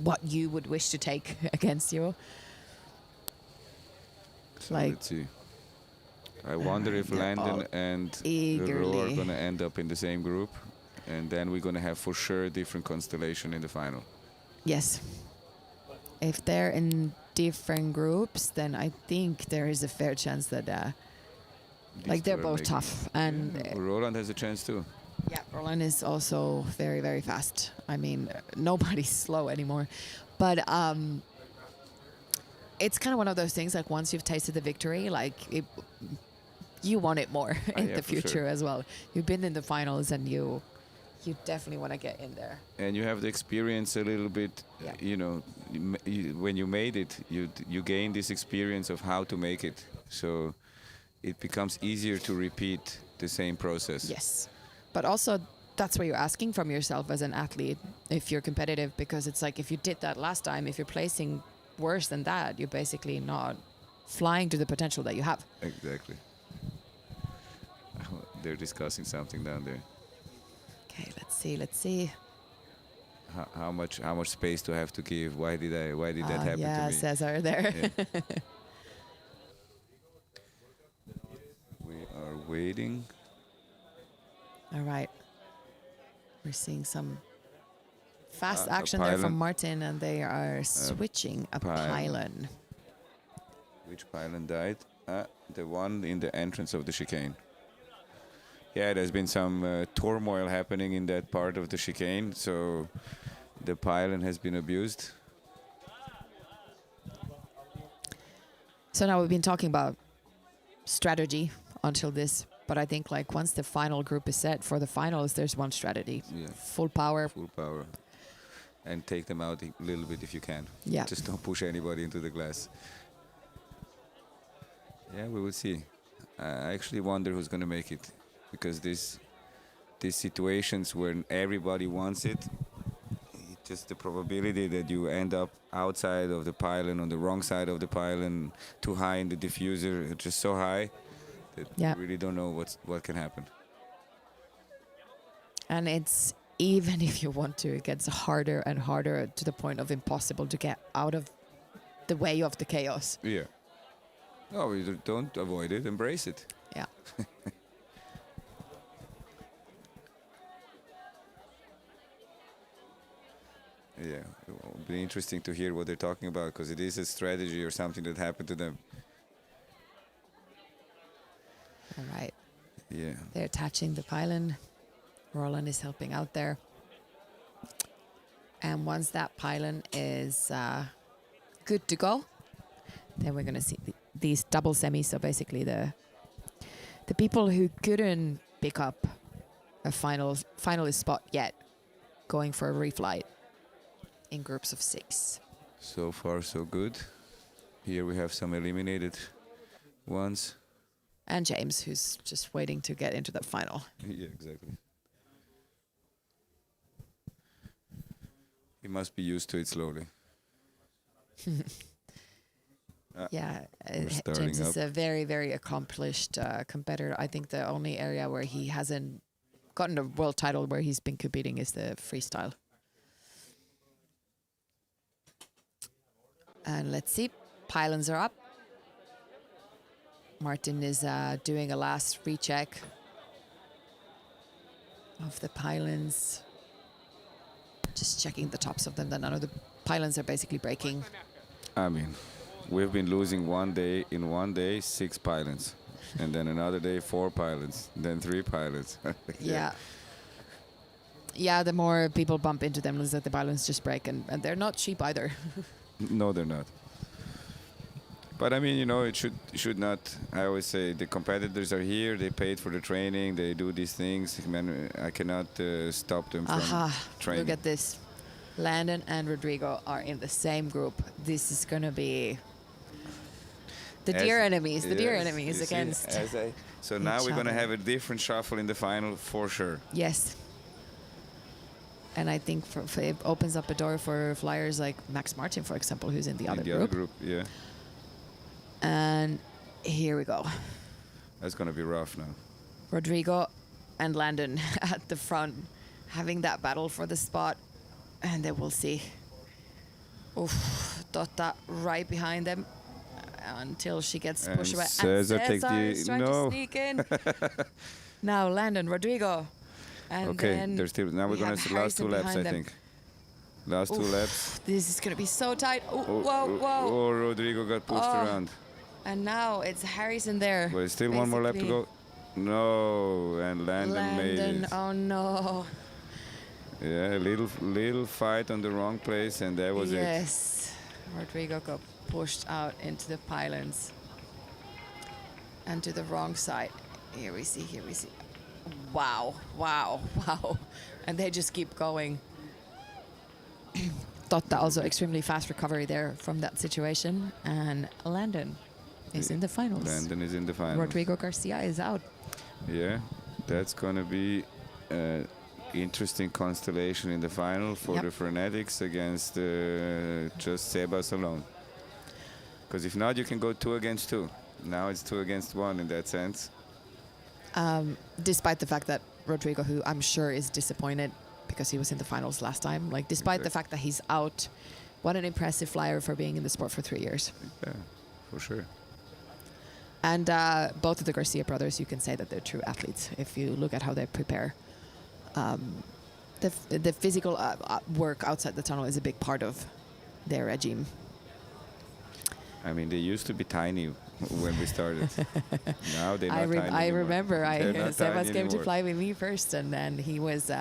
What you would wish to take against you. So Like- let's see. I wonder if they're all Landon and Ro are eagerly. going to end up in the same group, and then we're going to have for sure a different constellation in the final. Yes. If they're in different groups, then I think there is a fair chance that, like, they're both tough. And Roland has a chance too. yeah, Roland is also very, very fast. I mean, nobody's slow anymore. But it's kind of one of those things, like, once you've tasted the victory, like, you want it more in yeah, the for sure. future as well. You've been in the finals and you definitely want to get in there. And you have the experience a little bit, Yeah. you know, when you made it, you gain this experience of how to make it. So it becomes easier to repeat the same process. Yes. But also, that's what you're asking from yourself as an athlete if you're competitive, because it's like if you did that last time, if you're placing worse than that, you're basically not flying to the potential that you have. Exactly. They're discussing something down there. Okay, let's see. How much space do I have to give? Why did that happen Yeah, to me? Cesar there. Yeah. We are waiting. All right. We're seeing some fast A action there from pylon. Martin, and they are switching a pylon. pylon. Which pylon died? The one in the entrance of the chicane. Yeah, there's been some turmoil happening in that part of the chicane, so the pylon has been abused. So now we've been talking about strategy until this, but I think like once the final group is set for the finals, there's one strategy. Yeah. Full power. Full power. And take them out a little bit if you can. Yeah. Just don't push anybody into the glass. Yeah, we will see. I actually wonder who's going to make it, because these situations where everybody wants it, just the probability that you end up outside of the pylon, on the wrong side of the pylon, too high in the diffuser, it's just so high that Yeah. you really don't know what can happen. And it's, even if you want to, it gets harder and harder to the point of impossible to get out of the way of the chaos. Yeah. No, you don't avoid it, embrace it. Yeah. Yeah, it will be interesting to hear what they're talking about, because it is a strategy or something that happened to them. All right. Yeah. They're attaching the pylon. Roland is helping out there. And once that pylon is good to go, then we're going to see these double semis. So basically the people who couldn't pick up a finalist spot yet, going for a reflight in groups of 6. So far, so good. Here we have some eliminated ones. And James, who's just waiting to get into the final. Yeah, exactly. He must be used to it slowly. Yeah, starting James is up. a very, very accomplished competitor. I think the only area where he hasn't gotten a world title where he's been competing is the freestyle. And let's see, pylons are up. Martin is doing a last recheck of the pylons. Just checking the tops of them. Then none of the pylons are basically breaking. I mean, we've been losing in one day 6 pylons, and then another day 4 pylons, then 3 pylons. Yeah. Yeah, the more people bump into them, is that the pylons just break, and they're not cheap either. No, they're not. But I mean, it should not. I always say the competitors are here. They paid for the training. They do these things. Man, I cannot stop them from training. Look at this. Landon and Rodrigo are in the same group. This is going to be the dear enemies. The dear enemies you see, against. So now each we're going to other. have a different shuffle in the final for sure. Yes. And I think it opens up a door for flyers like Max Martin, for example, who's in the other group. Other group, yeah. And here we go. That's going to be rough now. Rodrigo and Landon at the front, having that battle for the spot. And then we'll see. Oof, Totta right behind them until she gets And pushed away. Cesar and takes Cesar the- is trying no. to sneak in. Now Landon, Rodrigo. And Okay, then there's still. Now we're we going have to last 2 Harrison laps, I behind them. think. Last 2 Oof, laps. This is going to be so tight. Oh, Oh, whoa, whoa. Oh, Rodrigo got pushed Oh. around. And now it's Harrison there. But still one more lap to basically. go. No, and Landon made it. Oh no. Yeah, a little fight on the wrong place, and that was it. Yes. Rodrigo got pushed out into the pylons. And to the wrong side. Here we see. Wow. And they just keep going. Totta also extremely fast recovery there from that situation. And Landon is in the finals. Landon is in the final. Rodrigo Garcia is out. Yeah, that's going to be an interesting constellation in the final for Yep. the Frenetics against just Sebas alone. Because if not, you can go 2 against 2. Now it's 2 against 1 in that sense. Despite the fact that Rodrigo, who I'm sure is disappointed because he was in the finals last time, like despite the fact that he's out, what an impressive flyer for being in the sport for 3 years. Yeah, for sure. And both of the Garcia brothers, you can say that they're true athletes if you look at how they prepare. The physical work outside the tunnel is a big part of their regime. I mean, they used to be tiny when we started. Now they're not tiny I anymore. remember They're not Sebas tiny came to anymore. fly with me first, and then he was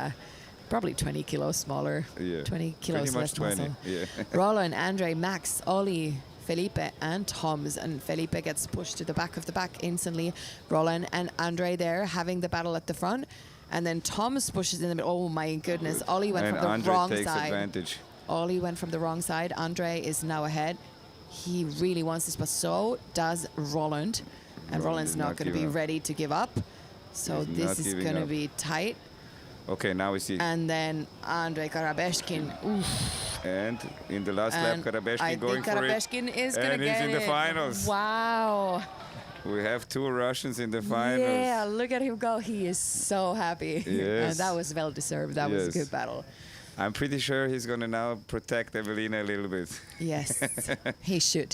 probably 20 kilos smaller, Yeah. 20 kilos Pretty much less 20. muscle. Yeah. Roland, Andre, Max, Oli, Felipe, and Toms. And Felipe gets pushed to the back of the back instantly. Roland and Andre there having the battle at the front. And then Toms pushes in the middle. Oh my goodness. Oli went And from the Andre wrong takes side. advantage. Oli went from the wrong side. Andre is now ahead. He really wants this, but so does Roland. and Roland is Roland's not not going to be giving up. ready to give up. So He's this not is giving going to up. be tight. Okay, now we see. And then Andrei Karabeshkin. Oof. And in the last lap, And Karabeshkin I going think for it. Karabeshkin is going to And get he's in the it. finals. Wow. We have 2 Russians in the finals. Yeah, look at him go. He is so happy. Yes. And that was well deserved. That was a Yes. good battle. I'm pretty sure he's going to now protect Evelina a little bit. Yes, he should.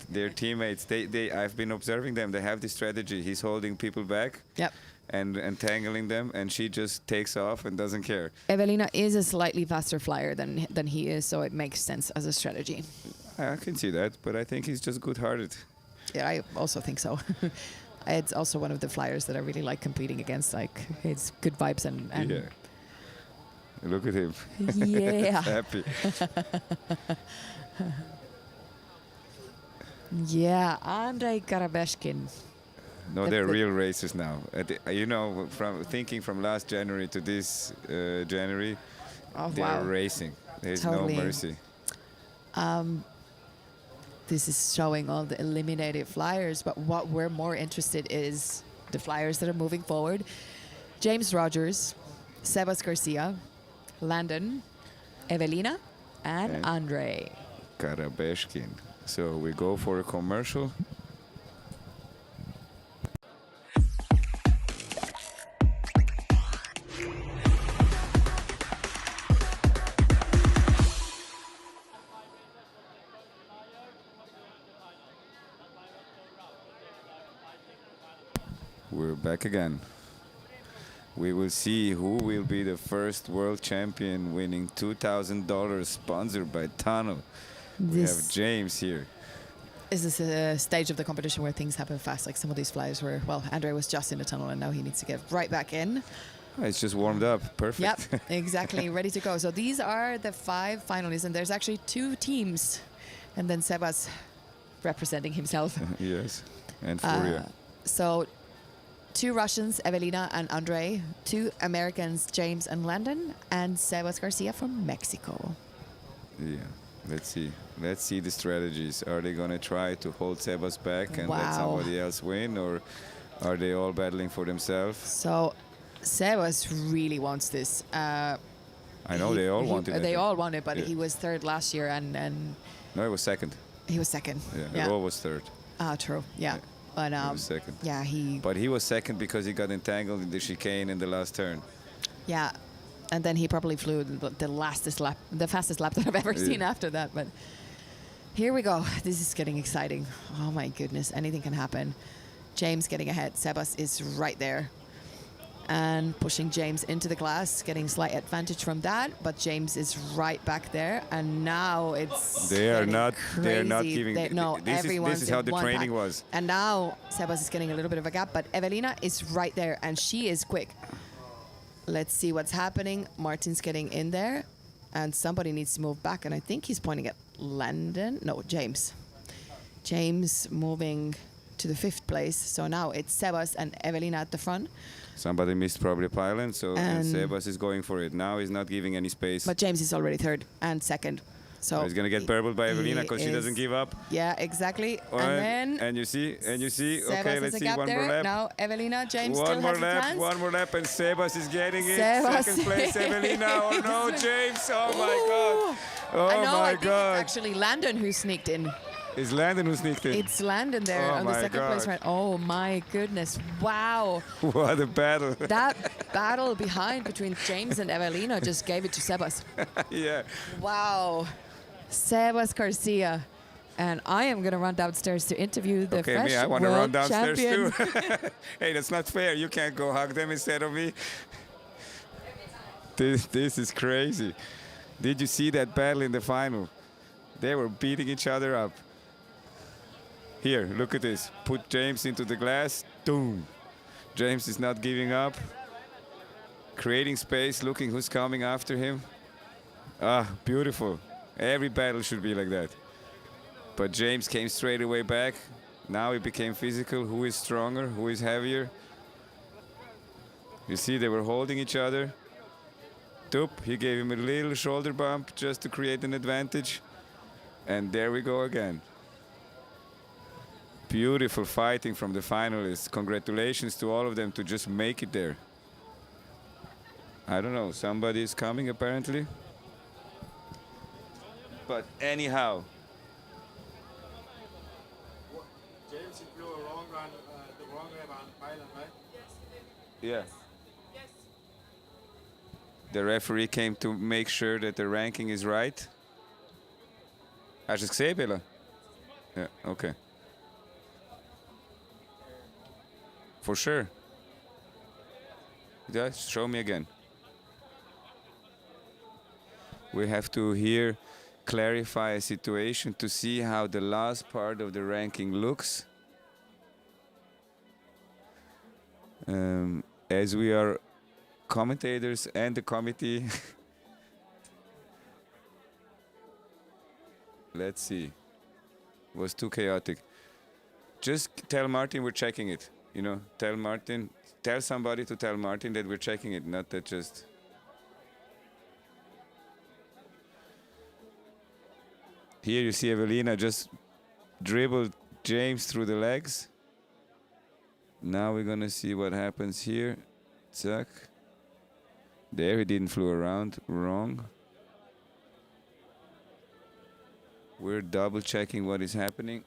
Their teammates, I've been observing them. They have this strategy. He's holding people back Yep. and entangling them, and she just takes off and doesn't care. Evelina is a slightly faster flyer than he is, so it makes sense as a strategy. I can see that, but I think he's just good-hearted. Yeah, I also think so. It's also one of the flyers that I really like competing against. Like, it's good vibes and Yeah. Look at him. yeah. Happy. Yeah, Andrei Karabeshkin. No, The- they're the- real racers now. You know, from thinking from last January to this January, Oh, they're wow. racing. There's Totally. no mercy. This is showing all the eliminated flyers, but what we're more interested is the flyers that are moving forward. James Rogers, Sebas Garcia, Landon, Evelina, and And- Andrei. Karabeshkin. So we go for a commercial. We're back again. We will see who will be the first world champion winning $2,000 sponsored by Tunnel. We have This James here. is this a stage of the competition where things happen fast. Like some of these flyers where, well, Andrei was just in the tunnel and now he needs to get right back in. It's just warmed up. Perfect. Yep, exactly, ready to go. So these are the 5 finalists, and there's actually 2 teams. And then Sebas representing himself. Yes. And Furia. So 2 Russians, Evelina and Andrei. 2 Americans, James and Landon. And Sebas Garcia from Mexico. Yeah. Let's see. Let's see the strategies. Are they going to try to hold Sebas back and let Wow. somebody else win? Or are they all battling for themselves? So Sebas really wants this. I know they all wanted it. They all want it, but Yeah. he was 3rd last year and No, it was second. he was 2nd. Yeah. Raw was third. True. Yeah. But He was second. yeah, But he was second because he got entangled in the chicane in the last turn. yeah, and then he probably flew the fastest lap that I've ever Yeah. seen after that. But here we go. This is getting exciting. Oh my goodness, anything can happen. James getting ahead. Sebas is right there. And pushing James into the glass, getting slight advantage from that. But James is right back there, and now it's They are getting not. They are not crazy. giving. No, everyone's this is how in the one training pack. was. And now Sebas is getting a little bit of a gap, but Evelina is right there, and she is quick. Let's see what's happening. Martin's getting in there, and somebody needs to move back, and I think he's pointing at Landon. No, James. James moving to the 5th place. So now it's Sebas and Evelina at the front. Somebody missed probably pylon, so and And- Sebas is going for it. Now he's not giving any space. But James is already 3rd and 2nd. So He's gonna get purpled by Evelina he because she doesn't is- give up. Yeah, exactly. And you see. Sebas Okay, has let's a see gap one there. more lap. Now Evelina, James One still more has a lap. chance. One more lap, and Sebas is getting it. Sebas. Second place, Evelina. Oh no, James! Oh my Ooh. God! Oh I know, I my think God! it's actually Landon who sneaked in. It's Landon who sneaked in. It's Landon there Oh on the my 2nd place God. right. Oh my goodness. Wow. What a battle! That battle behind between James and Evelina just gave it to Sebas. Yeah. Wow. Sebas Garcia. And I am going to run downstairs to interview the Okay, fresh me, I want to world run downstairs champion. too. Hey, that's not fair. You can't go hug them instead of me. This is crazy. Did you see that battle in the final? They were beating each other up. Here, look at this. Put James into the glass. Boom. James is not giving up. Creating space, looking who's coming after him. Ah, beautiful. Every battle should be like that. But James came straight away back. Now it became physical. Who is stronger? Who is heavier? You see, they were holding each other. Doop, he gave him a little shoulder bump just to create an advantage. And there we go again. Beautiful fighting from the finalists. Congratulations to all of them to just make it there. I don't know, somebody is coming apparently. But anyhow. James, he flew a wrong run, the wrong way around the pylon, right? Yeah. The referee came to make sure that the ranking is right. Hast du es gesehen, Bella? Yeah, okay. For sure. Yeah, show me again. We have to here clarify a situation to see how the last part of the ranking looks. As we are commentators and the committee. Let's see. It was too chaotic. Just tell Martin we're checking it. You know, tell Martin, tell somebody to tell Martin that we're checking it, not that just. Here you see Evelina just dribbled James through the legs. Now we're gonna see what happens here. Zack. There he didn't flew around, wrong. We're double checking what is happening.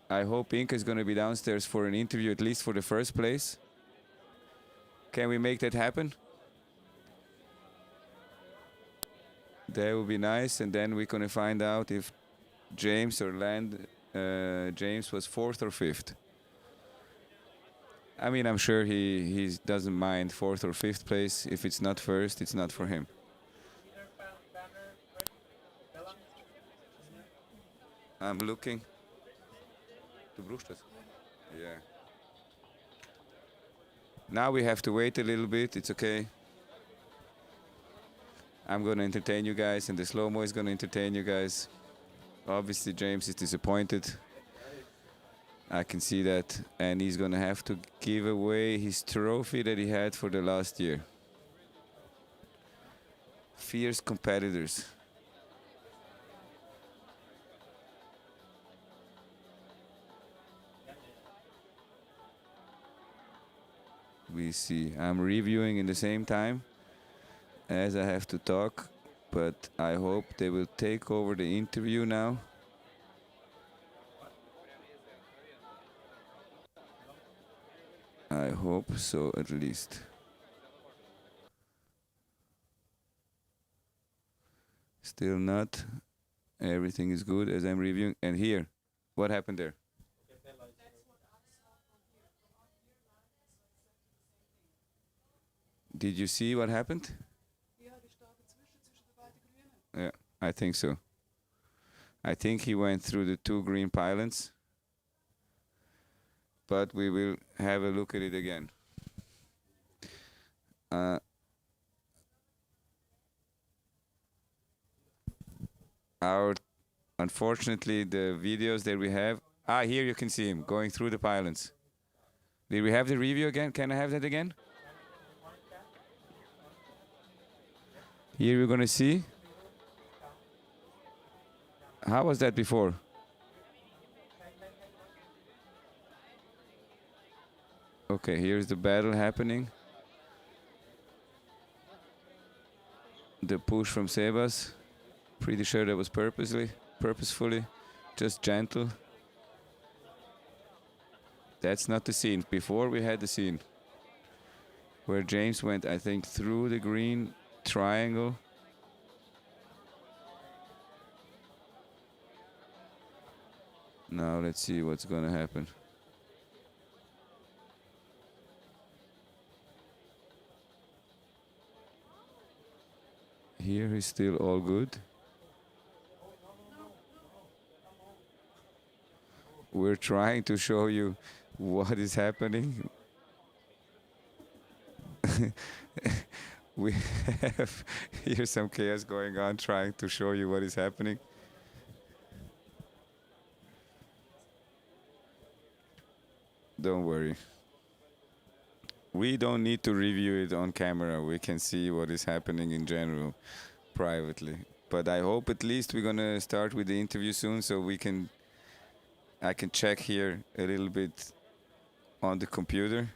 I hope Inka is gonna be downstairs for an interview, at least for the first place. Can we make that happen? That would be nice, and then we're gonna find out if James or James was 4th or 5th. I mean, I'm sure he doesn't mind 4th or 5th place. If it's not first, it's not for him. I'm looking. Du brauchst das? Yeah. Now we have to wait a little bit. It's okay. I'm going to entertain you guys, and the slow-mo is going to entertain you guys. Obviously, James is disappointed. I can see that. And he's going to have to give away his trophy that he had for the last year. Fierce competitors. We see. I'm reviewing in the same time as I have to talk, but I hope they will take over the interview now. I hope so, at least. Still not. Everything is good as I'm reviewing. And here, what happened there? Did you see what happened? Yeah, I think so. I think he went through the 2 green pylons. But we will have a look at it again. Unfortunately, the videos that we have. Here you can see him going through the pylons. Did we have the review again? Can I have that again? Here we're going to see. How was that before? Okay, here's the battle happening. The push from Sebas. Pretty sure that was purposefully, just gentle. That's not the scene. Before we had the scene where James went, I think, through the green triangle. Now let's see what's gonna happen. Here is still all good. We're trying to show you what is happening. We have here some chaos going on, trying to show you what is happening. Don't worry. We don't need to review it on camera. We can see what is happening in general, privately. But I hope at least we're gonna start with the interview soon, so we can I can check here a little bit on the computer.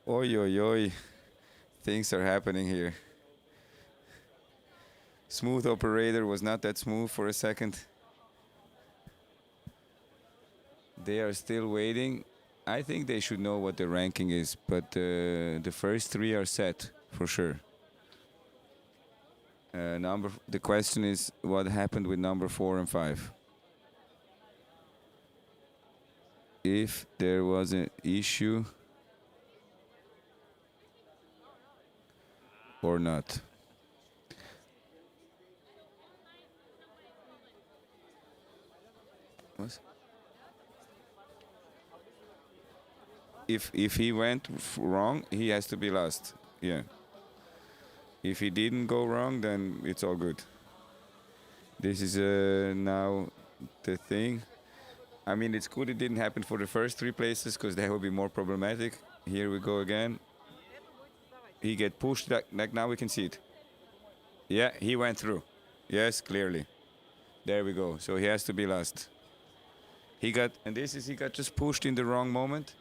Oi, oi, oi. Things are happening here. Smooth operator was not that smooth for a second. They are still waiting. I think they should know what the ranking is, but the first three are set for sure. The question is what happened with number 4 and 5. If there was an issue or not. What? If he went wrong, he has to be last. Yeah. If he didn't go wrong, then it's all good. This is now the thing. I mean, it's good it didn't happen for the first 3 places because that would be more problematic. Here we go again. He get pushed. Like now we can see it. Yeah, he went through. Yes, clearly. There we go. So he has to be last. He got just pushed in the wrong moment,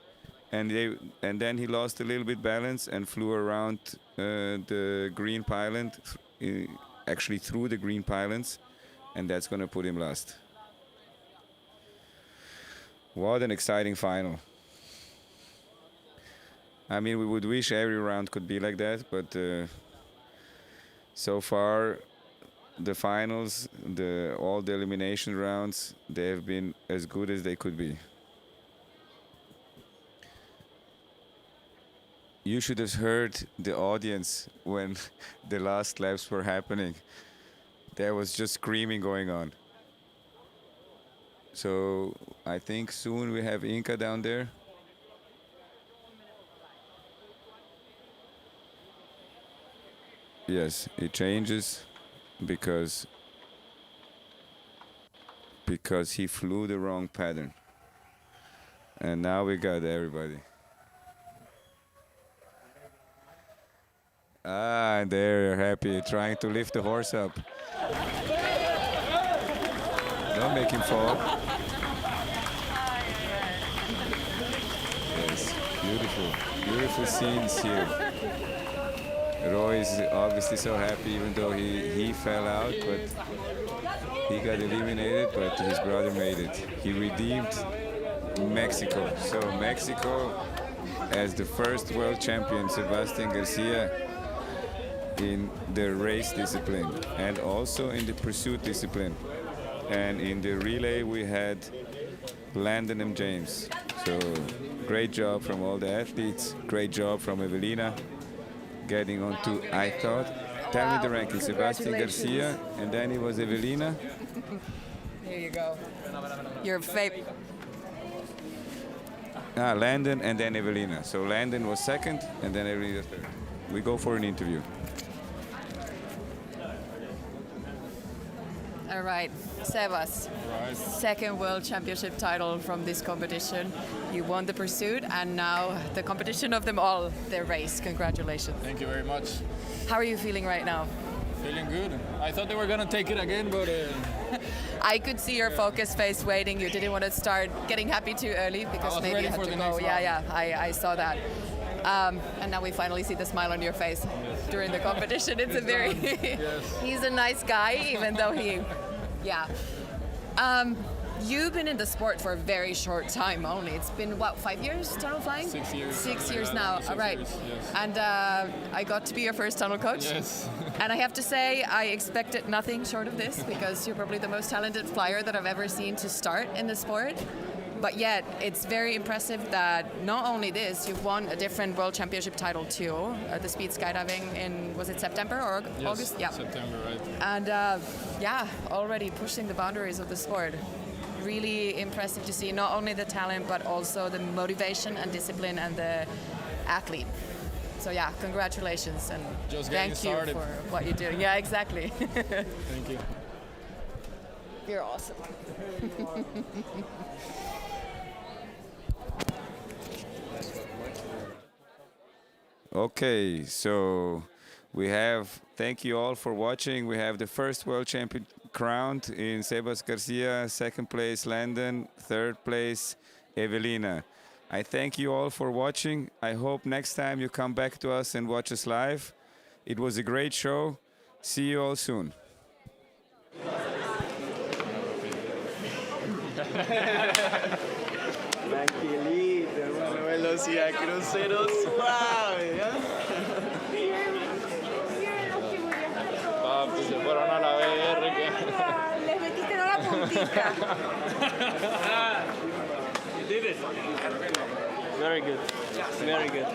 and then he lost a little bit balance and flew around the green pylon, actually through the green pylons, and that's gonna put him last. What an exciting final. I mean, we would wish every round could be like that, but so far, the finals, all the elimination rounds, they have been as good as they could be. You should have heard the audience when the last laps were happening. There was just screaming going on. So I think soon we have Inca down there. Yes, it changes because he flew the wrong pattern. And now we got everybody. Ah, they're happy, trying to lift the horse up. Don't make him fall. Yes, beautiful, beautiful scenes here. Roy is obviously so happy, even though he fell out, but he got eliminated, but his brother made it. He redeemed Mexico. So Mexico, as the first world champion, Sebastian Garcia, in the race discipline and also in the pursuit discipline. And in the relay we had Landon and James. So great job from all the athletes, great job from Evelina. Getting on to, I thought, tell me the ranking, Sebastian Garcia, and then it was Evelina. Here you go. Your favorite. Landon and then Evelina. So Landon was second, and then Evelina third. We go for an interview. All right, Sebas, second world championship title from this competition. You won the pursuit and now the competition of them all, the race. Congratulations. Thank you very much. How are you feeling right now? Feeling good. I thought they were gonna take it again, but I could see your focus face waiting. You didn't want to start getting happy too early because maybe you had to go. Yeah, I saw that. And now we finally see the smile on your face during the competition. It's a very, he's a nice guy, even though yeah. You've been in the sport for a very short time only. It's been, what, 5 years tunnel flying? 6 years. 6 years now, all right. Years, yes. And I got to be your first tunnel coach. Yes. And I have to say, I expected nothing short of this because you're probably the most talented flyer that I've ever seen to start in the sport. But yet, it's very impressive that not only this, you've won a different world championship title too, the speed skydiving in, was it September or Yes, August? Yeah. September, right. And yeah, already pushing the boundaries of the sport. Really impressive to see not only the talent, but also the motivation and discipline and the athlete. So yeah, congratulations and Just thank you getting started. for what you're doing. Yeah, exactly. Thank you. You're awesome. Okay, so Thank you all for watching. We have the first world champion crowned in Sebas Garcia, second place Landon, third place Evelina. I thank you all for watching. I hope next time you come back to us and watch us live. It was a great show. See you all soon. Tranquilito, hermano, velocidad crucero suave, ¿ya? Papi, se fueron a la verga. Les metiste en la puntita. You did it. Very good. Very good.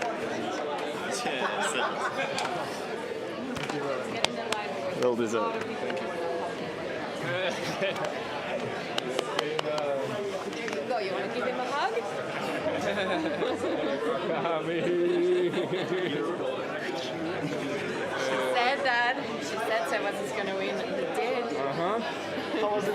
Well deserved. Thank you. Go, you want to give him a hug? She said Sebas is going to win. He did. How was it?